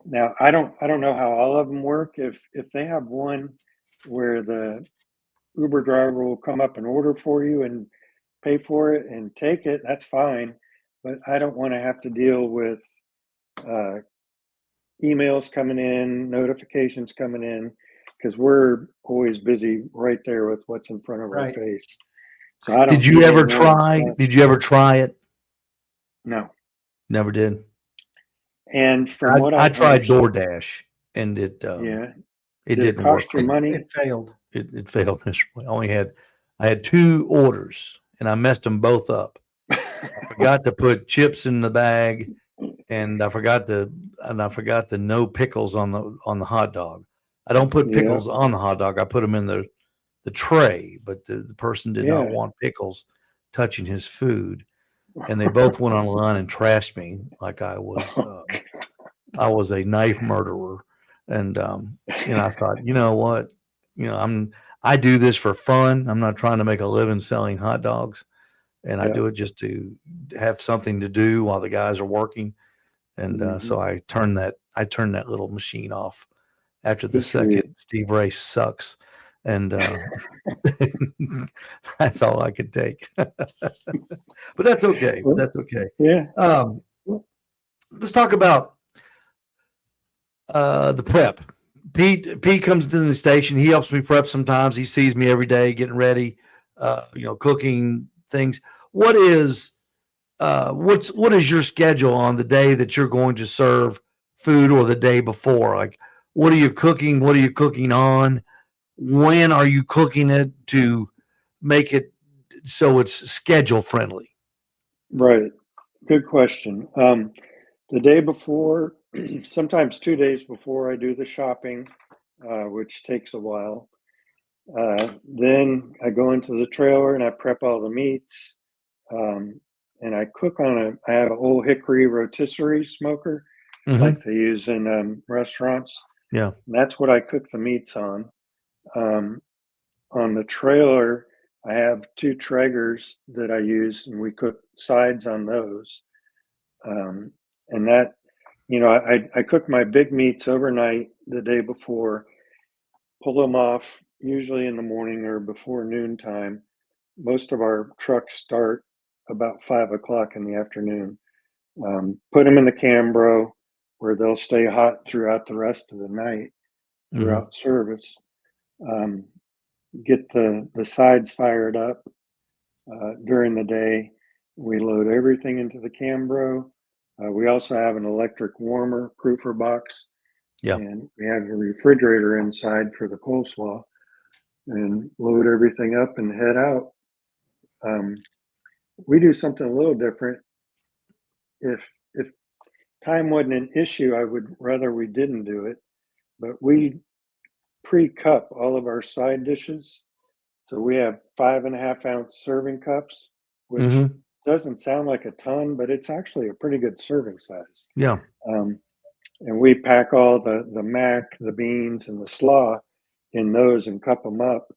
Now, I don't know how all of them work. If they have one where the Uber driver will come up and order for you and pay for it and take it, that's fine. But I don't want to have to deal with emails coming in, notifications coming in, because we're always busy right there with what's in front of our face. So I don't. Did you ever try it? No, never did. And from what I tried DoorDash, and it didn't work. Cost you money? It failed. It failed miserably. I had 2 orders, and I messed them both up. I forgot to put chips in the bag, and I forgot the no pickles on the hot dog. I don't put pickles on the hot dog. I put them in the tray, but the person did not want pickles touching his food, and they both went online and trashed me like I was a knife murderer. And I thought, you know what, I do this for fun. I'm not trying to make a living selling hot dogs, and I do it just to have something to do while the guys are working. And so I turned that little machine off after the second Steve Ray sucks. And that's all I could take. But that's okay. That's okay. Yeah. Let's talk about the prep. Pete comes to the station. He helps me prep sometimes. He sees me every day getting ready, cooking things. What is your schedule on the day that you're going to serve food, or the day before? Like, what are you cooking? What are you cooking on? When are you cooking it to make it so it's schedule friendly? Right. Good question. The day before, sometimes 2 days before I do the shopping, which takes a while. Then I go into the trailer and I prep all the meats. And I cook on I have an old hickory rotisserie smoker, like they use in restaurants. Yeah. And that's what I cook the meats on. On the trailer, I have 2 Traegers that I use, and we cook sides on those. And that, I cook my big meats overnight the day before, pull them off usually in the morning or before noontime. Most of our trucks start about 5 o'clock in the afternoon. Put them in the Cambro where they'll stay hot throughout the rest of the night, throughout service. Get the sides fired up during the day. We load everything into the Cambro. We also have an electric warmer proofer box. Yeah. And we have a refrigerator inside for the coleslaw, and load everything up and head out. We do something a little different. If time wasn't an issue, I would rather we didn't do it, but we pre-cup all of our side dishes. So we have 5.5-ounce serving cups, which doesn't sound like a ton, but it's actually a pretty good serving size. Yeah. And we pack all the mac, the beans, and the slaw in those and cup them up,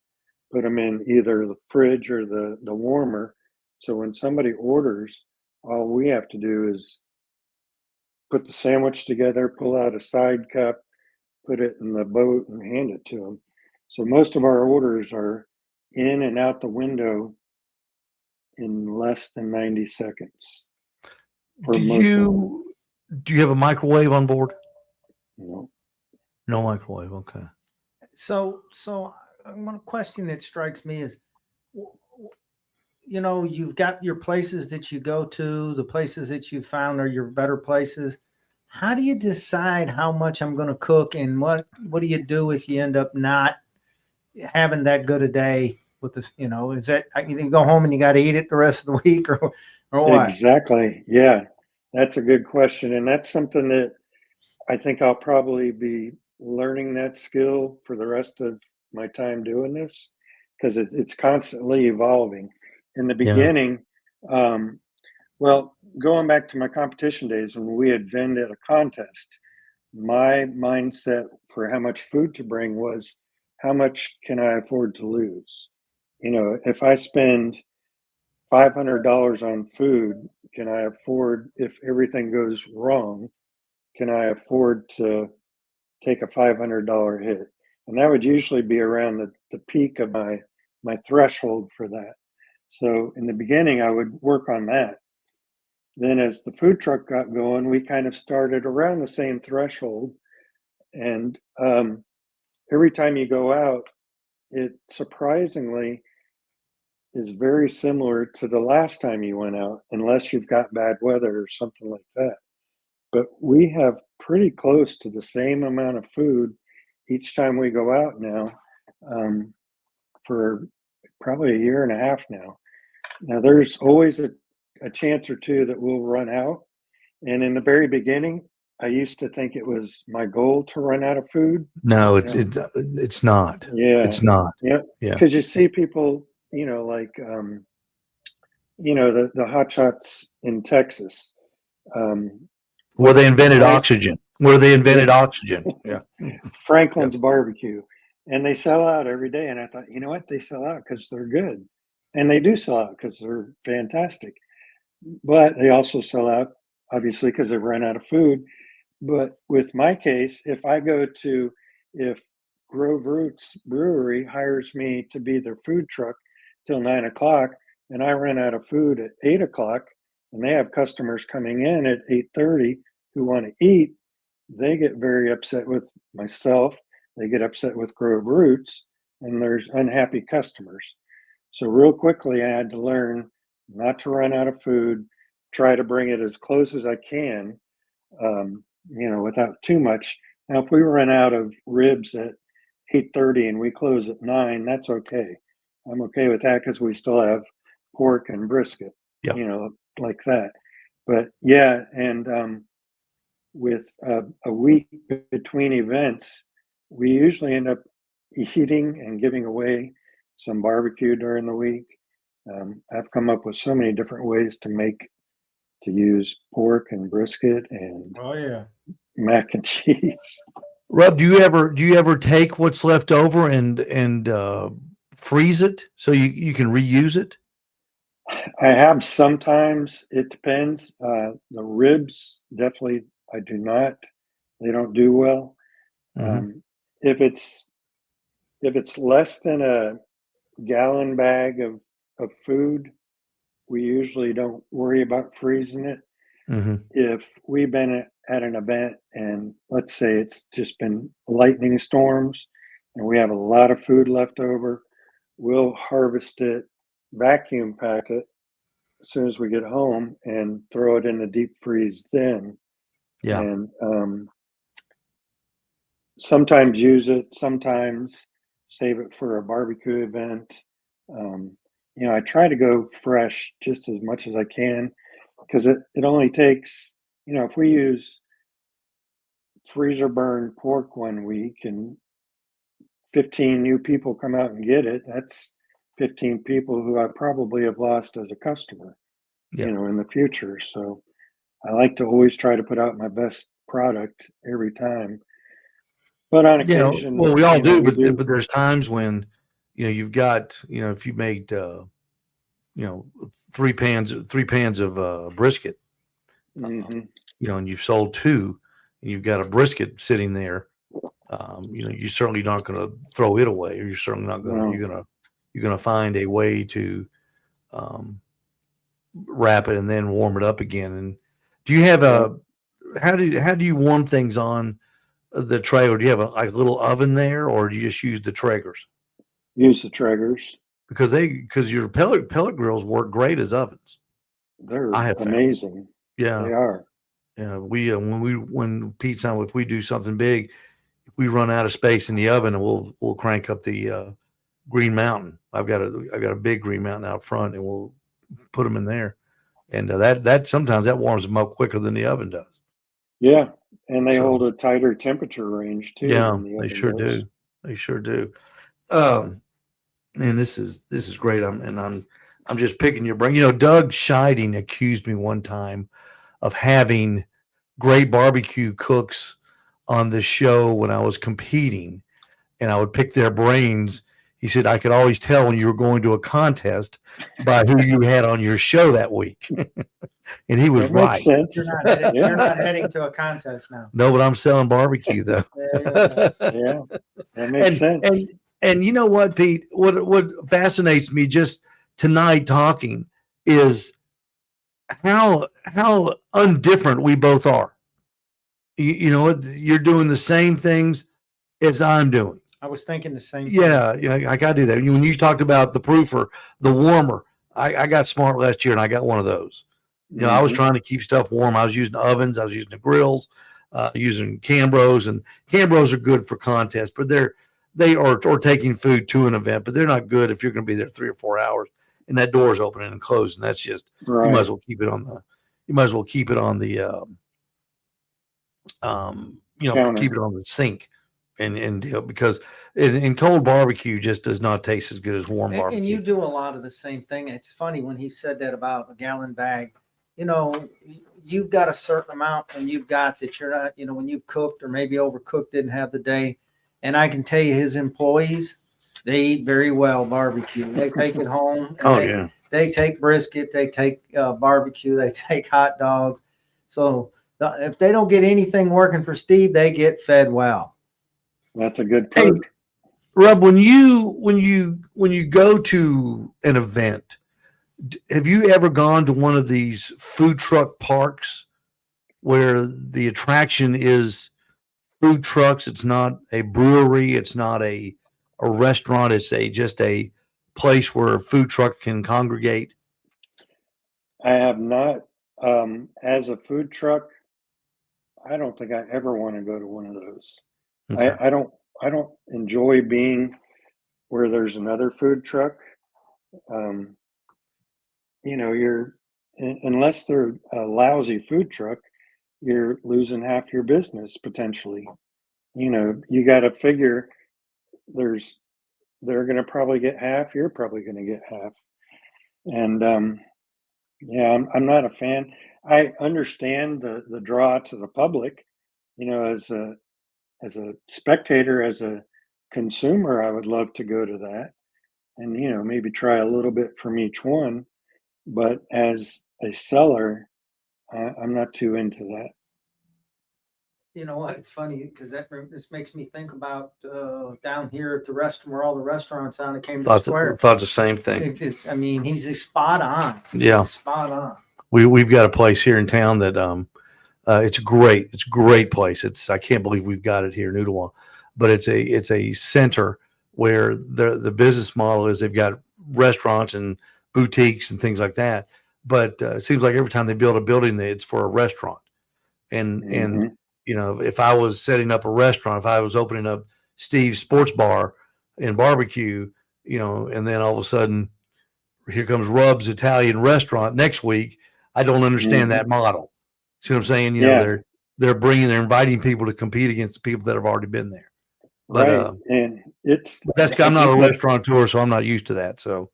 put them in either the fridge or the warmer. So when somebody orders, all we have to do is put the sandwich together, pull out a side cup, put it in the boat, and hand it to them. So most of our orders are in and out the window in less than 90 seconds. For Do most of them. you have a microwave on board? No. No microwave. Okay. So one question that strikes me is, you've got your places that you go to, the places that you found are your better places. How do you decide how much I'm going to cook, and what do you do if you end up not having that good a day with this? Is that you go home and you got to eat it the rest of the week, or what? Exactly. Yeah, that's a good question, and that's something that I think I'll probably be learning that skill for the rest of my time doing this, because it's constantly evolving. In the Yeah. beginning, well, going back to my competition days when we had vended a contest, my mindset for how much food to bring was, how much can I afford to lose? If I spend $500 on food, can I afford, if everything goes wrong, can I afford to take a $500 hit? And that would usually be around the peak of my threshold for that. So in the beginning, I would work on that. Then as the food truck got going, we kind of started around the same threshold. And every time you go out, it surprisingly is very similar to the last time you went out, unless you've got bad weather or something like that. But we have pretty close to the same amount of food each time we go out now, for probably a year and a half now. Now, there's always a chance or two that we'll run out. And in the very beginning, I used to think it was my goal to run out of food. No, You know? it's not. Yeah. It's not. Yeah. Yeah. Because you see people, like, the hot shots in Texas. Where they invented oxygen. Yeah. Oxygen. Yeah. Franklin's Barbecue. And they sell out every day. And I thought, you know what? They sell out because they're good. And they do sell out because they're fantastic. But they also sell out, obviously, because they've run out of food. But with my case, if Grove Roots Brewery hires me to be their food truck till 9 o'clock, and I run out of food at 8 o'clock, and they have customers coming in at 8:30 who want to eat, they get very upset with myself. They get upset with Grove Roots, and there's unhappy customers. So real quickly, I had to learn not to run out of food, try to bring it as close as I can, without too much. Now, if we run out of ribs at 8:30 and we close at 9, that's okay. I'm okay with that because we still have pork and brisket, Yeah. like that. But yeah, and with a week between events, we usually end up eating and giving away some barbecue during the week. I've come up with so many different ways to use pork and brisket and Oh yeah. mac and cheese. Rub, do you ever take what's left over and freeze it so you can reuse it? I have sometimes. It depends. The ribs, definitely, I do not. They don't do well. If it's less than a gallon bag of food, we usually don't worry about freezing it. If we've been at an event and let's say it's just been lightning storms and we have a lot of food left over, we'll harvest it, vacuum pack it as soon as we get home and throw it in the deep freeze then. Yeah. And sometimes use it, sometimes save it for a barbecue event. I try to go fresh just as much as I can because it only takes, if we use freezer burn pork one week and 15 new people come out and get it, that's 15 people who I probably have lost as a customer. Yeah. in the future. So I like to always try to put out my best product every time. But on Yeah, occasion, well, we all do, we but do. but there's times when you've got if you made three pans of brisket, Hmm. and you've sold two, and you've got a brisket sitting there. You're certainly not going to throw it away, or you're certainly not going to No. you're gonna find a way to um, wrap it and then warm it up again. And do you have Yeah. how do you warm things on the tray, or do you have a little oven there, or do you just use the Traegers? Use the Traegers. Because your pellet grills work great as ovens. They're I have found. amazing. Yeah, They are. yeah. We when Pete's on, if we do something big, if we run out of space in the oven, we'll crank up the Green Mountain. I've got a big Green Mountain out front, and we'll put them in there, and that sometimes that warms them up quicker than the oven does. Yeah. And they So hold a tighter temperature range too yeah, than the they oven sure does. do. They sure do. Um, Man, this is great. I'm just picking your brain. Doug Scheiding accused me one time of having great barbecue cooks on the show when I was competing, and I would pick their brains. He said I could always tell when you were going to a contest by who you had on your show that week, and he was That makes right. sense. You're not heading to a contest now. No, but I'm selling barbecue though. Yeah, that makes sense. And you know what, Pete? What fascinates me just tonight talking is how undifferent we both are. You're doing the same things as I'm doing. I was thinking the same thing. Yeah, I gotta do that. When you talked about the proofer, the warmer, I got smart last year and I got one of those. I was trying to keep stuff warm. I was using ovens, I was using the grills, using Cambros, and Cambros are good for contests, but they are or taking food to an event, but they're not good if you're going to be there 3 or 4 hours and that door's opening and closing. That's just Right. you might as well keep it on the Counter. keep it on the sink and because in cold barbecue just does not taste as good as warm barbecue. And you do a lot of the same thing. It's funny when he said that about a gallon bag. You've got a certain amount when you've got that you're not, when you've cooked or maybe overcooked, didn't have the day. And I can tell you his employees, they eat very well barbecue. They take it home. Yeah. They take brisket, they take barbecue, they take hot dogs. So if they don't get anything working for Steve, they get fed well. That's a good Hey, perk. Rub, when you go to an event, have you ever gone to one of these food truck parks where the attraction is food trucks? It's not a brewery. It's not a restaurant. It's just a place where a food truck can congregate. I have not. As a food truck, I don't think I ever want to go to one of those. Okay. I don't enjoy being where there's another food truck. You're unless they're a lousy food truck, you're losing half your business potentially. You got to figure they're going to probably get half. You're probably going to get half. And yeah, I'm not a fan. I understand the draw to the public. As a spectator, as a consumer, I would love to go to that and maybe try a little bit from each one. But as a seller, I'm not too into that. You know what? It's funny because this makes me think about down here at the restaurant where all the restaurants on it came to Square. Thought the same thing. He's spot on. Yeah. He's spot on. We've got a place here in town that it's great. It's a great place. I can't believe we've got it here in Ottawa, but it's a center where the business model is they've got restaurants and boutiques and things like that. But it seems like every time they build a building, it's for a restaurant. And if I was setting up a restaurant, if I was opening up Steve's Sports Bar and barbecue, and then all of a sudden here comes Rub's Italian Restaurant next week, I don't understand that model. See what I'm saying? They're inviting people to compete against the people that have already been there. But right. And I'm not a restaurateur, so I'm not used to that. So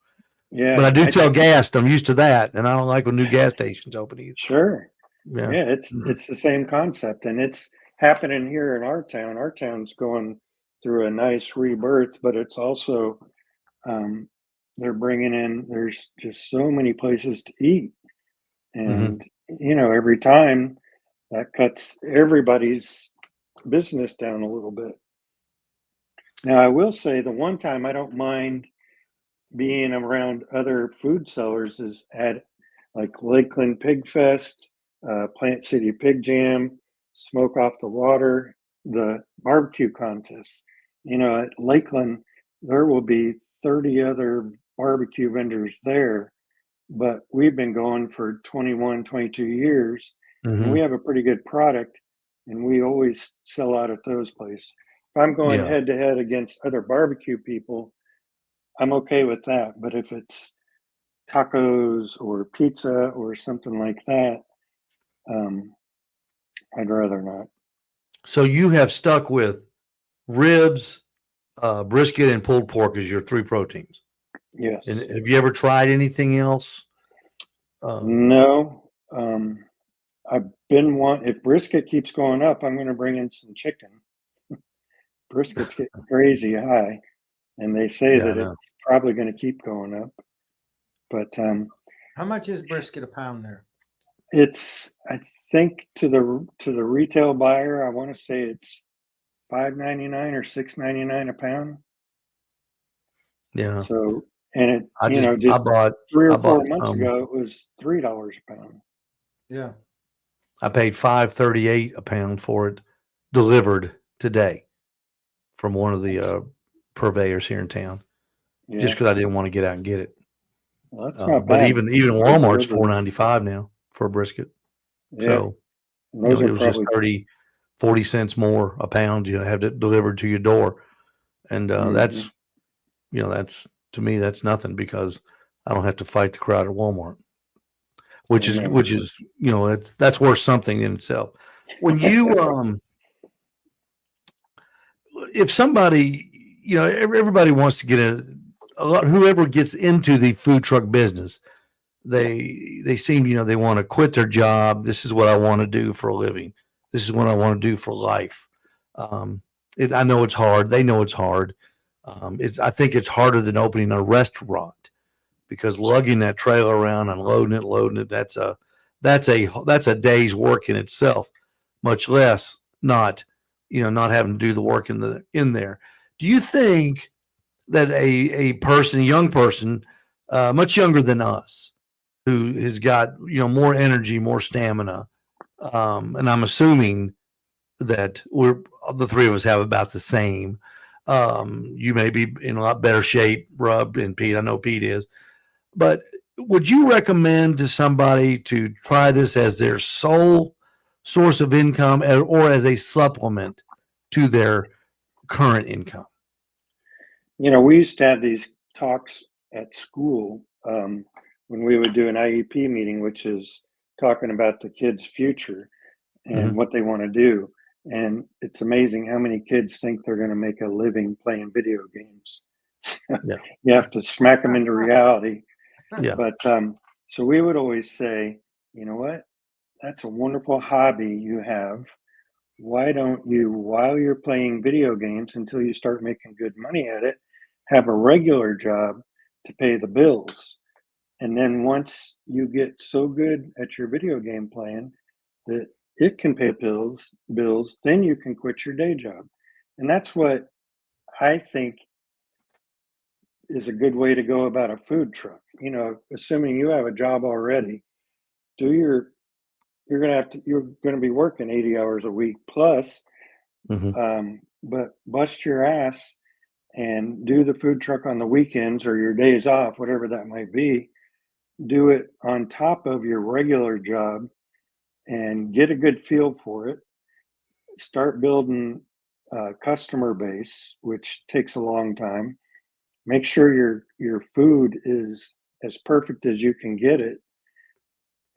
Yeah. But I do sell gas. I'm used to that, and I don't like when new gas stations open either. Sure. Yeah. Yeah, it's the same concept, and it's happening here in our town. Our town's going through a nice rebirth, but it's also um, they're bringing in. There's just so many places to eat, and every time that cuts everybody's business down a little bit. Now, I will say the one time I don't mind being around other food sellers is at like Lakeland Pig Fest, Plant City Pig Jam, Smoke Off the Water, the barbecue contests. At Lakeland, there will be 30 other barbecue vendors there, but we've been going for 21, 22 years, and we have a pretty good product, and we always sell out at those places. If I'm going Yeah. head to head against other barbecue people, I'm okay with that. But if it's tacos or pizza or something like that, I'd rather not. So you have stuck with ribs, brisket, and pulled pork as your 3 proteins. Yes. And have you ever tried anything else? No. I've been if brisket keeps going up, I'm going to bring in some chicken. Brisket's getting crazy high, and they say Yeah, I that know. it's probably going to keep going up. But How much is brisket a pound there? it's, I think, to the retail buyer, I want to say it's $5.99 or $6.99 a pound. Yeah. So, and it, I just bought 3 I or 4 bought months some. ago, it was $3 a pound. Yeah. I paid $5.38 a pound for it delivered today from one of the purveyors here in town, Yeah, just because I didn't want to get out and get it. well, that's not But bad. even Good Walmart's delivery. $4.95 now for a brisket. Yeah, So and those it are was just probably 40 cents more a pound. You have it delivered to your door, and that's to me that's nothing because I don't have to fight the crowd at Walmart, which is Amen. that's worth something in itself. When you if somebody everybody wants to get a lot, whoever gets into the food truck business, they seem they want to quit their job. This is what I want to do for a living. This is what I want to do for life. I know it's hard. They know it's hard. I think it's harder than opening a restaurant because lugging that trailer around, unloading it, loading it, that's a day's work in itself, much less not having to do the work in there. Do you think that a young person, much younger than us, who has got more energy, more stamina, and I'm assuming that the 3 of us have about the same. You may be in a lot better shape, Rub and Pete. I know Pete is, but would you recommend to somebody to try this as their sole source of income or as a supplement to their current income? We used to have these talks at school when we would do an IEP meeting, which is talking about the kids' future and what they want to do. And it's amazing how many kids think they're going to make a living playing video games. Yeah. You have to smack them into reality. Yeah. But so we would always say, you know what? That's a wonderful hobby you have. Why don't you, while you're playing video games until you start making good money at it, have a regular job to pay the bills? And then once you get so good at your video game playing that it can pay bills, then you can quit your day job. And that's what I think is a good way to go about a food truck. Assuming you have a job already, you're going to be working 80 hours a week plus, but bust your ass and do the food truck on the weekends or your days off, whatever that might be. Do it on top of your regular job and get a good feel for it. Start building a customer base, which takes a long time. Make sure your food is as perfect as you can get it,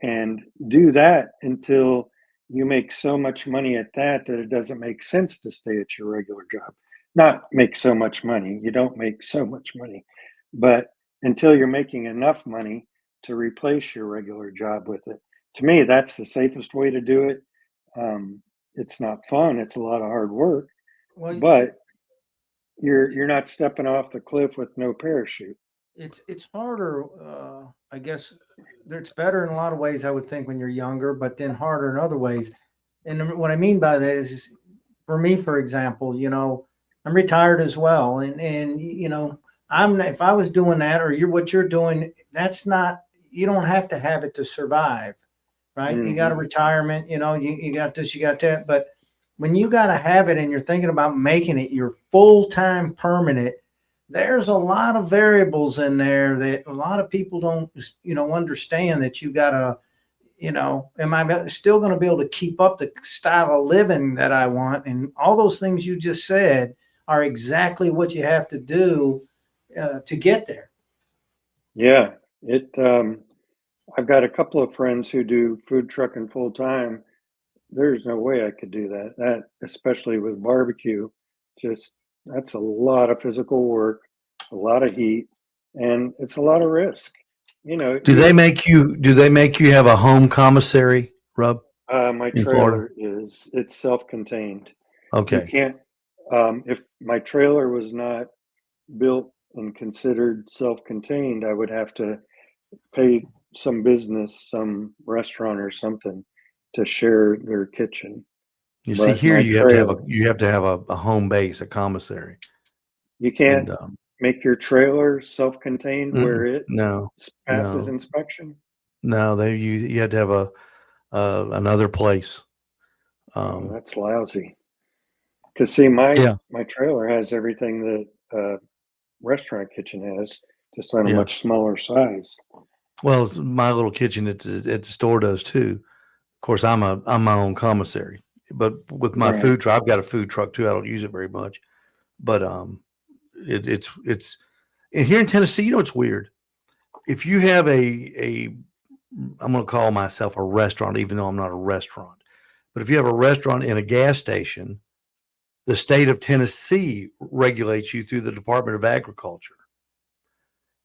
and do that until you make so much money at that it doesn't make sense to stay at your regular job. Not make so much money. You don't make so much money, but until you're making enough money to replace your regular job with it. To me, that's the safest way to do it. It's not fun. It's a lot of hard work, Well, but you're not stepping off the cliff with no parachute. it's harder. I guess it's better in a lot of ways, I would think, when you're younger, but then harder in other ways. And what I mean by that is for me, for example, I'm retired as well, and if I was doing that, or what you're doing, that's not, you don't have to have it to survive, right? You got a retirement, you got this, you got that, but when you got to have it and you're thinking about making it your full-time permanent, there's a lot of variables in there that a lot of people don't, understand, that you got to, am I still going to be able to keep up the style of living that I want? And all those things you just said are exactly what you have to do to get there. Yeah, I've got a couple of friends who do food trucking full time. There's no way I could do that. That, especially with barbecue, that's a lot of physical work, a lot of heat, and it's a lot of risk. Do they make you have a home commissary, Rub? My in Florida? trailer it's self-contained. You Okay. can't, if my trailer was not built and considered self-contained, I would have to pay some business, some restaurant or something, to share their kitchen. You see, But here my you have to have a home base, a commissary. You can't And make your trailer self-contained where it no, passes inspection. no, you had to have another place. That's lousy. Because see, my Yeah. trailer has everything that restaurant kitchen has, just on a Yeah. much smaller size. Well, my little kitchen at the store does too. Of course, I'm my own commissary, but with my Right. food truck, I've got a food truck too. I don't use it very much, but it's and here in Tennessee, it's weird. If you have I'm going to call myself a restaurant, even though I'm not a restaurant, but if you have a restaurant in a gas station, the state of Tennessee regulates you through the Department of Agriculture.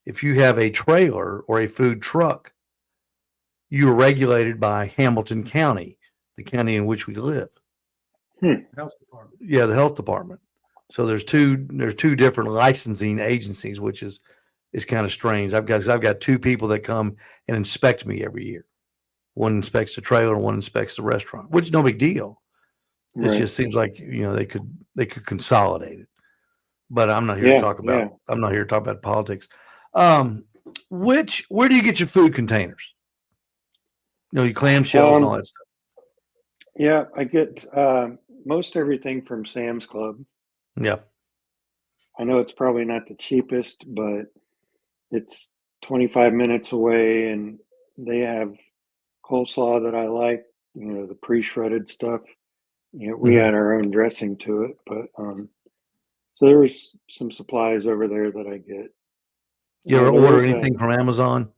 If you have a trailer or a food truck, you are regulated by Hamilton County, the county in which we live. Health department. Yeah, the health department. So there's two different licensing agencies, which is kind of strange. I've got two people that come and inspect me every year. One inspects the trailer, and one inspects the restaurant, which is no big deal. It Right. just seems like they could consolidate it. But I'm not here to talk about I'm not here to talk about politics. Where do you get your food containers? Your clamshells and all that stuff. Yeah, I get most everything from Sam's Club. Yeah. I know it's probably not the cheapest, but it's 25 minutes away, and they have coleslaw that I like, the pre-shredded stuff. We add our own dressing to it, but so there's some supplies over there that I get. You ever order anything from Amazon?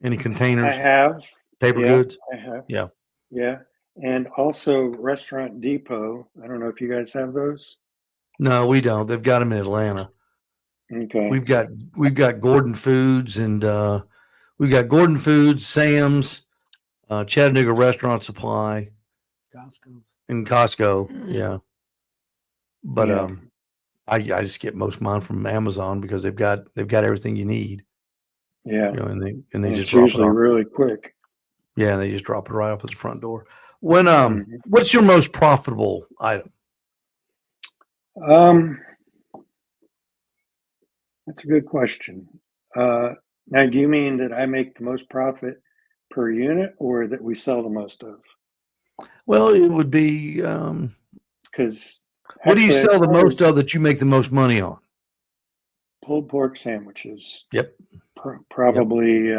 Any I containers, have. paper Yeah, goods? I have. Yeah. Yeah. And also Restaurant Depot. I don't know if you guys have those. No, we don't. They've got them in Atlanta. Okay. We've got Gordon Foods and Sam's, Chattanooga Restaurant Supply, Costco. and Costco. Yeah. But Yeah. I just get most of mine from Amazon because they've got everything you need. Yeah. And they And just it's drop it usually off. really quick. Yeah, they just drop it right off at the front door. When Mhm. what's your most profitable item? That's a good question. Now, do you mean that I make the most profit per unit, or that we sell the most of? Well, it would be Because what do you sell the most of that you make the most money on? pulled pork sandwiches? Yep. Probably.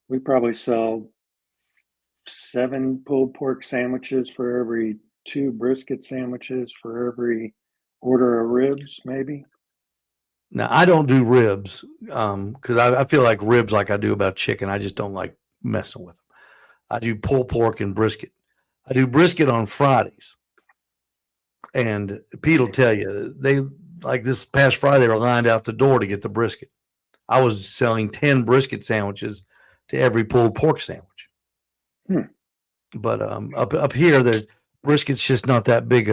We probably sell 7 pulled pork sandwiches for every 2 brisket sandwiches for every order of ribs, maybe. Now, I don't do ribs because I feel like ribs, like I do about chicken. I just don't like messing with them. I do pulled pork and brisket. I do brisket on Fridays, and Pete will tell you like this past Friday, they were lined out the door to get the brisket. I was selling 10 brisket sandwiches to every pulled pork sandwich. But up here, the brisket's just not that big.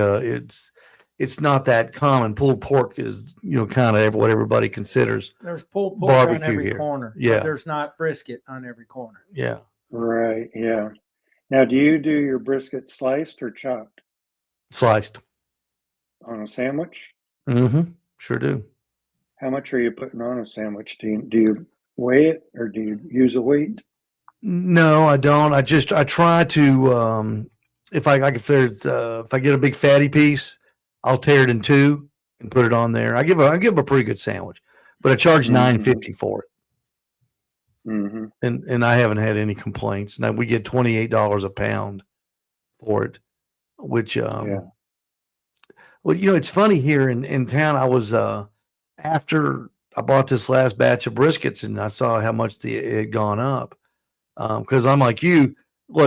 It's not that common. Pulled pork is, kind of what everybody considers. There's pulled pork on Barbecue every here. corner. Yeah. But there's not brisket on every corner. Yeah. Right. Yeah. Now, do you do your brisket sliced or chopped Sliced. on a sandwich? Mm-hmm. Sure do. How much are you putting on a sandwich? Do you weigh it or do you use a weight? No, I don't. I try to, if I get a big fatty piece, I'll tear it in two and put it on there. I give a pretty good sandwich, but I charge $9.50 for it. Mm-hmm. And I haven't had any complaints. Now we get $28 a pound for it, which, well, it's funny here in town. I was, after I bought this last batch of briskets and I saw how much it had gone up. Cause I'm like you,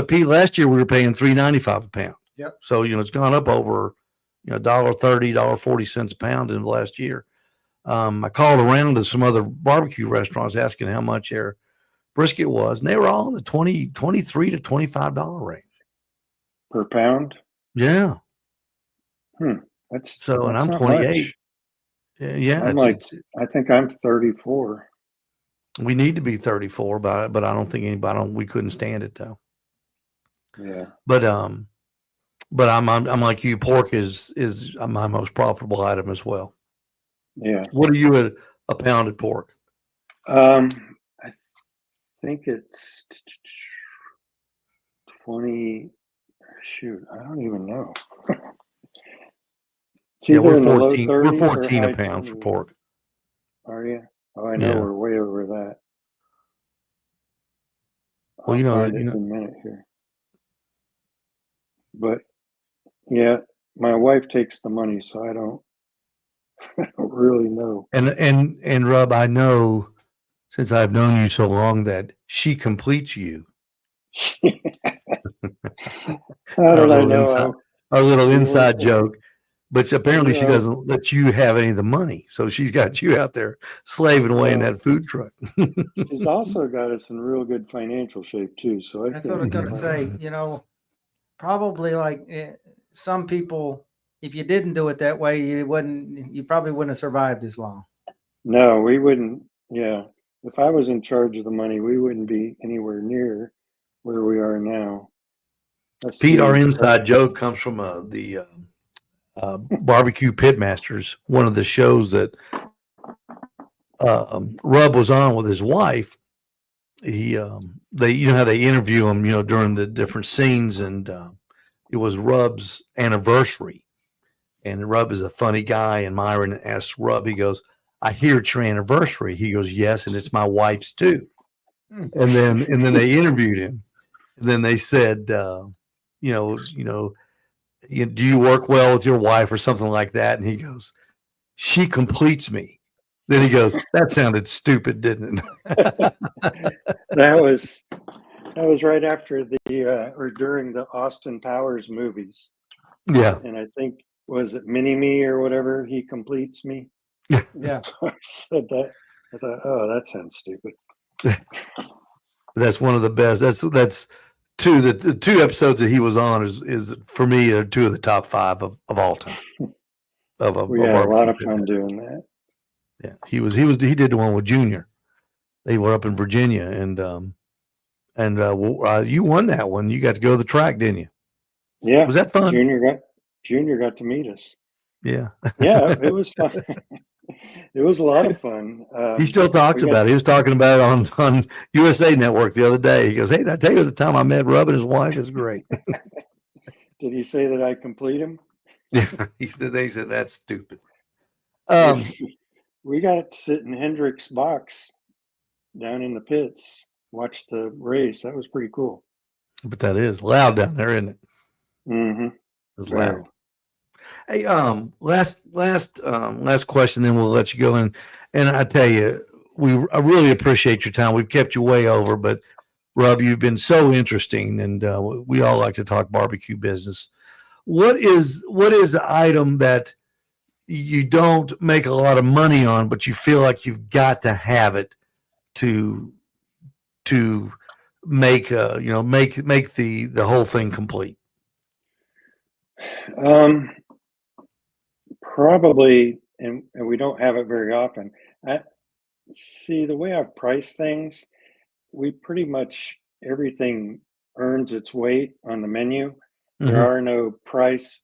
Pete, last year we were paying $3.95 a pound. Yep. So, it's gone up over, $1.30, $1.40 a pound in the last year. I called around to some other barbecue restaurants asking how much their brisket was, and they were all in the $23 to $25 range Per pound. Yeah. That's and I'm not 28. much. Yeah. I'm I think I'm 34. We need to be 34, but I don't think we couldn't stand it though. Yeah. But I'm like you. Pork is my most profitable item as well. Yeah. What are you at a pound of pork? I think it's 20. Shoot, I don't even know. Yeah, we're in the low 14. We're 30s or 14 a high pound for 20s. pork. Are you? Oh, I know Yeah. we're way over that. Well, I'll find it in a minute here. But yeah, my wife takes the money, so I don't really know. And Rub, I know since I've known you so long that she completes you. How did I know? Our little You inside were- joke. But apparently she Yeah. doesn't let you have any of the money. So she's got you out there slaving away in Yeah. that food truck. She's also got us in real good financial shape too. So That's what I was going to say. Probably like some people, if you didn't do it that way, you probably wouldn't have survived as long. No, we wouldn't. Yeah. If I was in charge of the money, we wouldn't be anywhere near where we are now. Pete, our inside joke comes from the Barbecue Pitmasters, one of the shows that Rub was on with his wife. They, how they interview him, during the different scenes, and it was Rub's anniversary. And Rub is a funny guy, and Myron asks Rub, he goes, "I hear it's your anniversary." He goes, "Yes, and it's my wife's too." And then they interviewed him, and then they said, do you work well with your wife or something like that? And he goes, "She completes me." Then he goes, "That sounded stupid, didn't it?" That was right after or during the Austin Powers movies. Yeah. And I think, was it Mini Me or whatever? He completes me. Yeah. So I said that. I thought, oh, that sounds stupid. That's one of the best. That's the two episodes that he was on is for me are two of the top 5 of all time. We had a lot of fun doing that. Yeah, he did the one with Junior. They were up in Virginia, and you won that one. You got to go to the track, didn't you? Yeah. Was that fun? Junior got to meet us. Yeah. Yeah, it was fun. It was a lot of fun. He still talks about it. He was talking about it on USA Network the other day. He goes, "Hey, did I tell you the time I met Rub and his wife? Is great." Did he say that I complete him? Yeah, he said that's stupid. We got to sit in Hendrick's box down in the pits, watch the race. That was pretty cool. But that is loud down there, isn't it? Mm-hmm. It's loud. Hey, last question, then we'll let you go. And I tell you, I really appreciate your time. We've kept you way over, but Rub, you've been so interesting, and we all like to talk barbecue business. What is the item that you don't make a lot of money on, but you feel like you've got to have it to make make the whole thing complete. Probably, and we don't have it very often. I see the way I've priced things, we pretty much everything earns its weight on the menu. There Mhm. are no price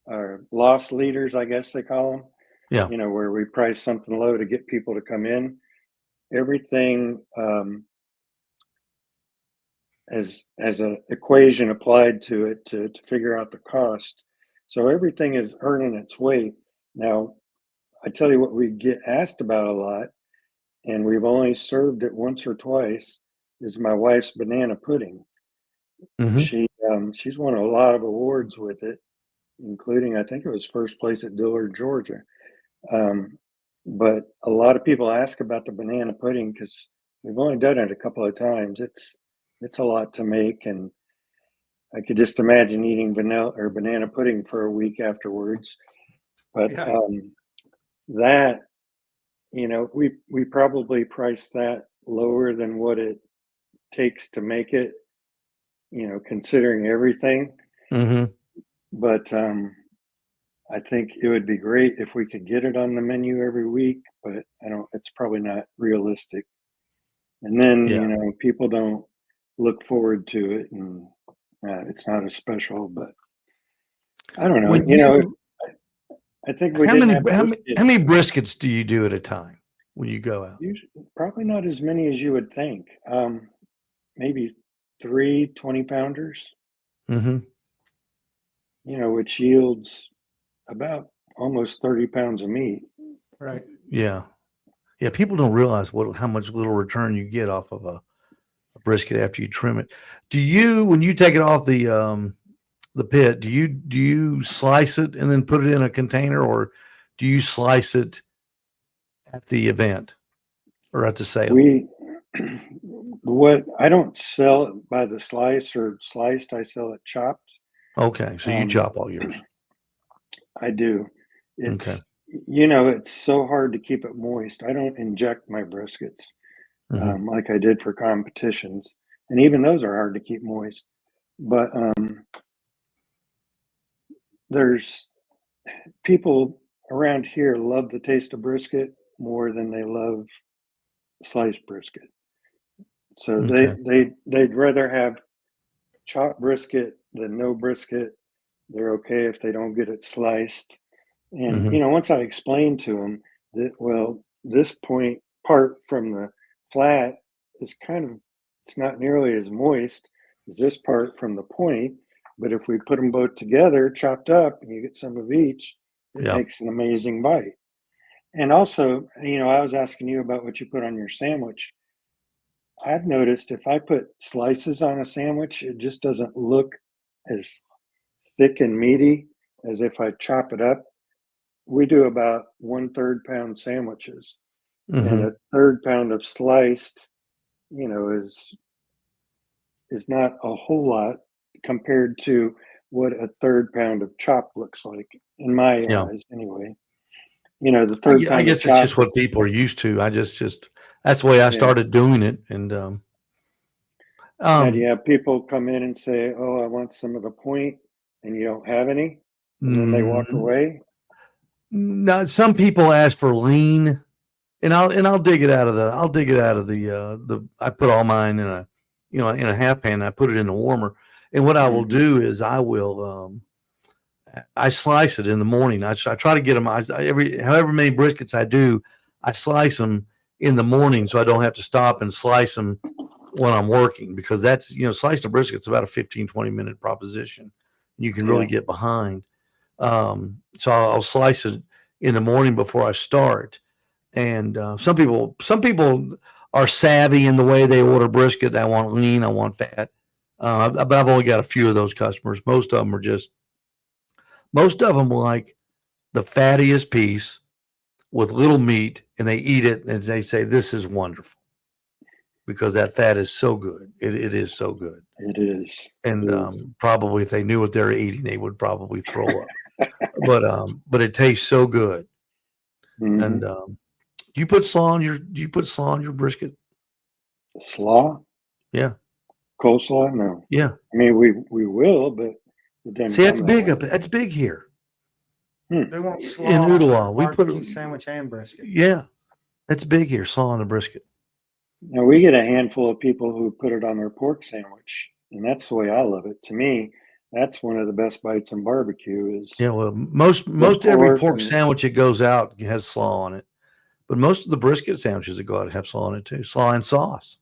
or loss leaders, I guess they call them. Yeah. You know, where we price something low to get people to come in. Everything as a equation applied to it to figure out the cost. So everything is earning its weight. Now, I tell you what we get asked about a lot, and we've only served it once or twice, is my wife's banana pudding. Mhm. She's won a lot of awards with it, including I think it was first place at Dillard, Georgia. But a lot of people ask about the banana pudding because we've only done it a couple of times. It's a lot to make, and I could just imagine eating vanilla or banana pudding for a week afterwards. But Yeah. that, you know, we probably price that lower than what it takes to make it, you know, considering everything. Mhm. But I think it would be great if we could get it on the menu every week, but I don't, it's probably not realistic. And then, Yeah. you know, people don't look forward to it, and it's not as special, but I don't know. When You know, you I think we didn't have brisket. how many briskets do you do at a time when you go out? Usually, probably not as many as you would think. Maybe 3 20-pounders, Mhm. you know, which yields about almost 30 pounds of meat. Right. Yeah. Yeah, people don't realize how much little return you get off of a brisket after you trim it. Do you, when you take it off the pit, do you slice it and then put it in a container, or do you slice it at the event or at the sale? We, what I don't sell it by the slice or sliced, I sell it chopped. Okay, so you Um, chop all yours. I do. Okay. You know, it's so hard to keep it moist. I don't inject my briskets Mhm. like I did for competitions, and even those are hard to keep moist. But there's people around here love the taste of brisket more than they love sliced brisket. So Okay. they'd rather have chopped brisket than no brisket. They're okay if they don't get it sliced. And you Mhm. know, once I explained to them that, well, this point part from the flat is kind of, it's not nearly as moist as this part from the point, but if we put them both together, chopped up, and you get some of each, it Yeah. makes an amazing bite. And also, you know, I was asking you about what you put on your sandwich. I've noticed if I put slices on a sandwich, it just doesn't look as thick and meaty as if I chop it up. We do about 1/3 pound sandwiches, and Mhm. a third pound of sliced, you know, is not a whole lot compared to what a third pound of chopped looks like in my Yeah. eyes anyway. You know, the third I pound of guess it's just chopped, what people are used to. I just that's the way I yeah. started doing it, and Now, do you um, have people come in and say, "Oh, I want some of the point," and you don't have any, and then they walk mm, away? now some people ask for lean, and I'll dig it out of the I put all mine in a in a half pan. I put it in the warmer, and what I will Mhm. do is I slice it in the morning. I try to get them. Every however many briskets I do, I slice them in the morning so I don't have to stop and slice them when I'm working, because that's slicing a brisket's about a 15-20 minute proposition. You can really Yeah. get behind. So I'll slice it in the morning before I start. And some people are savvy in the way they order brisket. I want lean, I want fat. But I've only got a few of those customers. Most of them like the fattiest piece with little meat, and they eat it and they say, "This is wonderful," because that fat is so good. It is so good. It is. It And is. probably if they knew what they're eating, they would probably throw up. But it tastes so good. Mhm. And do you put slaw on your brisket? Slaw, Yeah, coleslaw, no. yeah. I mean, we will, but it doesn't See, that's come that big way. up. That's big here They want slaw in on their Ooltewah. We put barbecue sandwich and brisket. yeah, that's big here. Slaw on the brisket. Now we get a handful of people who put it on their pork sandwich, and that's the way I love it. To me, that's one of the best bites in barbecue is Yeah, well, most the every pork pork and sandwich that goes out has slaw on it, but most of the brisket sandwiches that go out have slaw on it too. Slaw and sauce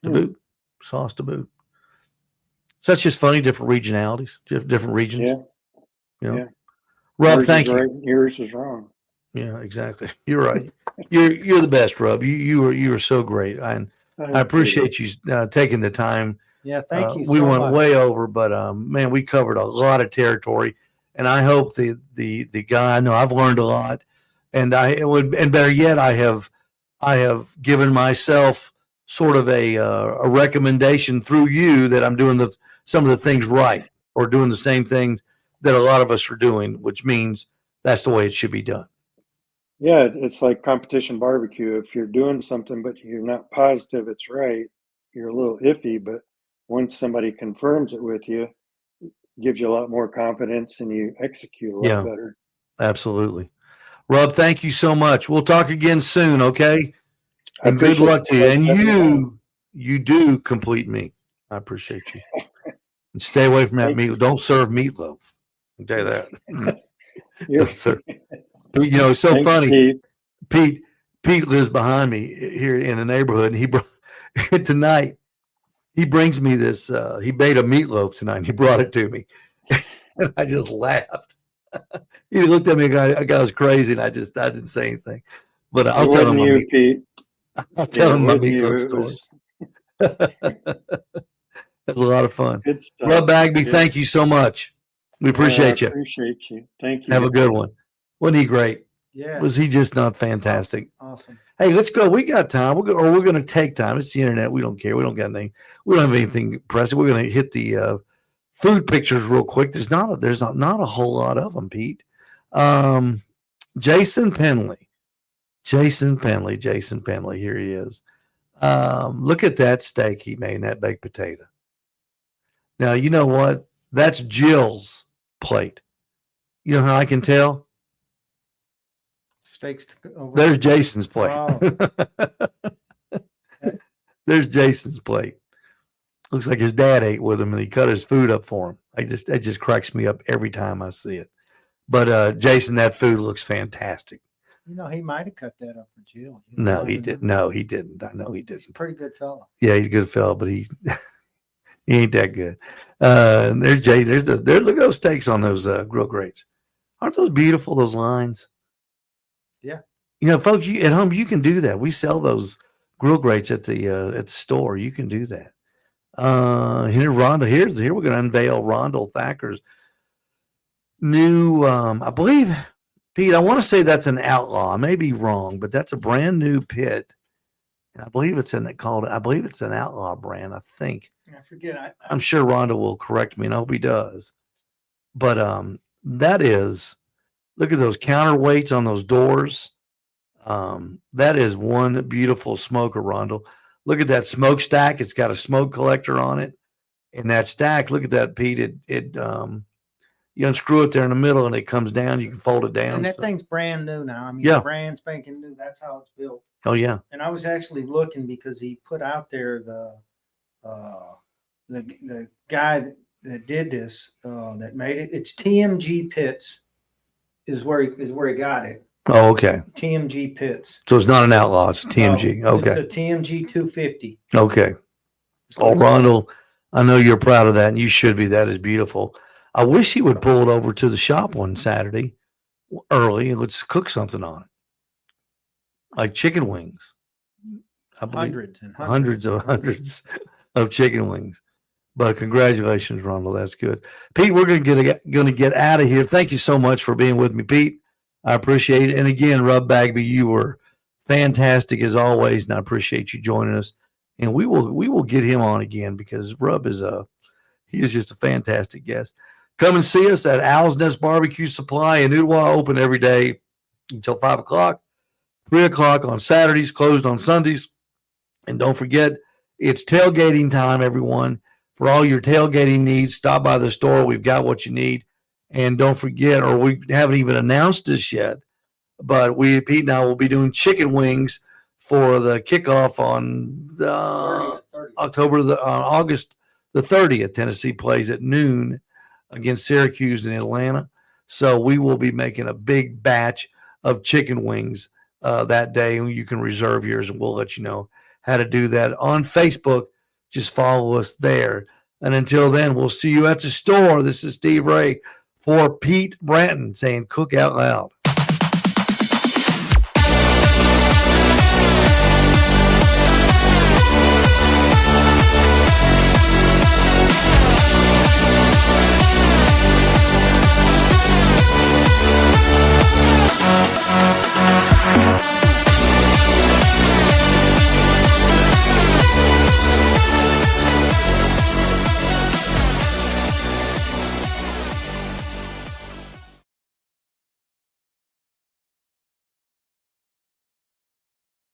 to Hmm. boot, sauce to boot. So that's just funny. Different regionalities, different regions. yeah, You know, yeah. Rub, Ours thank is you. right, yours is wrong. Yeah, exactly. You're right. You're the best, Rub. You were so great, and I appreciate you taking the time. Yeah, thank you We so went much. way over, but man, we covered a lot of territory, and I hope the guy. I know I've learned a lot, and and better yet, I have given myself sort of a recommendation through you that I'm doing some of the things right, or doing the same things that a lot of us are doing, which means that's the way it should be done. Yeah, it's like competition barbecue. If you're doing something but you're not positive it's right, you're a little iffy. But once somebody confirms it with you, it gives you a lot more confidence and you execute a lot Yeah, better. absolutely. Rub, thank you so much. We'll talk again soon, okay? I And good appreciate luck to you. guys And having me on. you do complete me. I appreciate you. And stay away from that Thank meat. you. Don't serve meatloaf. I'll tell you that. You're, Don't serve- Pete, it's so thanks, funny. Steve. Pete lives behind me here in the neighborhood, and he brought tonight. He brings me this. He made a meatloaf tonight. And he brought it to me, and I just laughed. He looked at me. I was crazy, and I didn't say anything. But I'll It tell him wasn't you, Pete. I'll tell Yeah, it him my wasn't you. meatloaf It story. was That's a lot of fun. good stuff. Rub Bagby, Yeah. thank you so much. We I appreciate you. appreciate you. Thank you. Have a good one. Wasn't he great? Yeah, Was he just not fantastic? awesome. Hey, let's go. We got time. We're going to take time. It's the internet. We don't care. We don't got anything. We don't have anything pressing. We're going to hit the food pictures real quick. There's not a whole lot of them, Pete. Jason Penley. Here he is. Look at that steak he made, and that baked potato. Now, you know what? That's Jill's plate. You know how I can tell? Steaks over. There's Jason's plate. Oh. There's Jason's plate. Looks like his dad ate with him and he cut his food up for him. It just cracks me up every time I see it. But Jason, that food looks fantastic. He might have cut that up for Jill. No, he didn't. No, he didn't. I know he He's a didn't. pretty good fella. Yeah, he's a good fellow, but he ain't that good. And there's Jason. Look at those steaks on those grill grates. Aren't those beautiful? Those lines. Yeah. Folks, at home you can do that. We sell those grill grates at the store. You can do that. Here we're going to unveil Rondell Thacker's new. I believe, Pete. I want to say that's an Outlaw. I may be wrong, but that's a brand new pit, and I believe it's an Outlaw brand. I think. I forget. I'm sure Rondell will correct me, and I hope he does. But that is. Look at those counterweights on those doors. That is one beautiful smoker, Rondell. Look at that smokestack. It's got a smoke collector on it. And that stack, look at that, Pete. You unscrew it there in the middle and it comes down. You can fold it down. And that thing's brand new now. I mean, Yeah. brand spanking new. That's how it's built. Oh, yeah. And I was actually looking because he put out there the guy that did this, that made it. It's TMG Pits is where he got it. Oh, okay. TMG Pits. So it's not an Outlaw. It's a TMG. No, Okay. It's a TMG 250. Okay. Oh, Rondell, I know you're proud of that, and you should be. That is beautiful. I wish he would pull it over to the shop one Saturday early and let's cook something on it, like chicken wings. I believe Hundreds and hundreds of chicken wings. But congratulations, Rondell. That's good. Pete, we're going to get out of here. Thank you so much for being with me, Pete. I appreciate it. And again, Rub Bagby, you were fantastic as always, and I appreciate you joining us. And we will get him on again because Rub is just a fantastic guest. Come and see us at Owl's Nest Barbecue Supply in Ooltewah, open every day until 5 o'clock, 3 o'clock on Saturdays, closed on Sundays. And don't forget, it's tailgating time, everyone. For all your tailgating needs, stop by the store. We've got what you need. And don't forget, or we haven't even announced this yet, but Pete and I will be doing chicken wings for the kickoff on August the 30th. Tennessee plays at noon against Syracuse in Atlanta. So we will be making a big batch of chicken wings that day. You can reserve yours, and we'll let you know how to do that on Facebook. Just follow us there. And until then, we'll see you at the store. This is Steve Ray for Pete Branton saying cook out loud.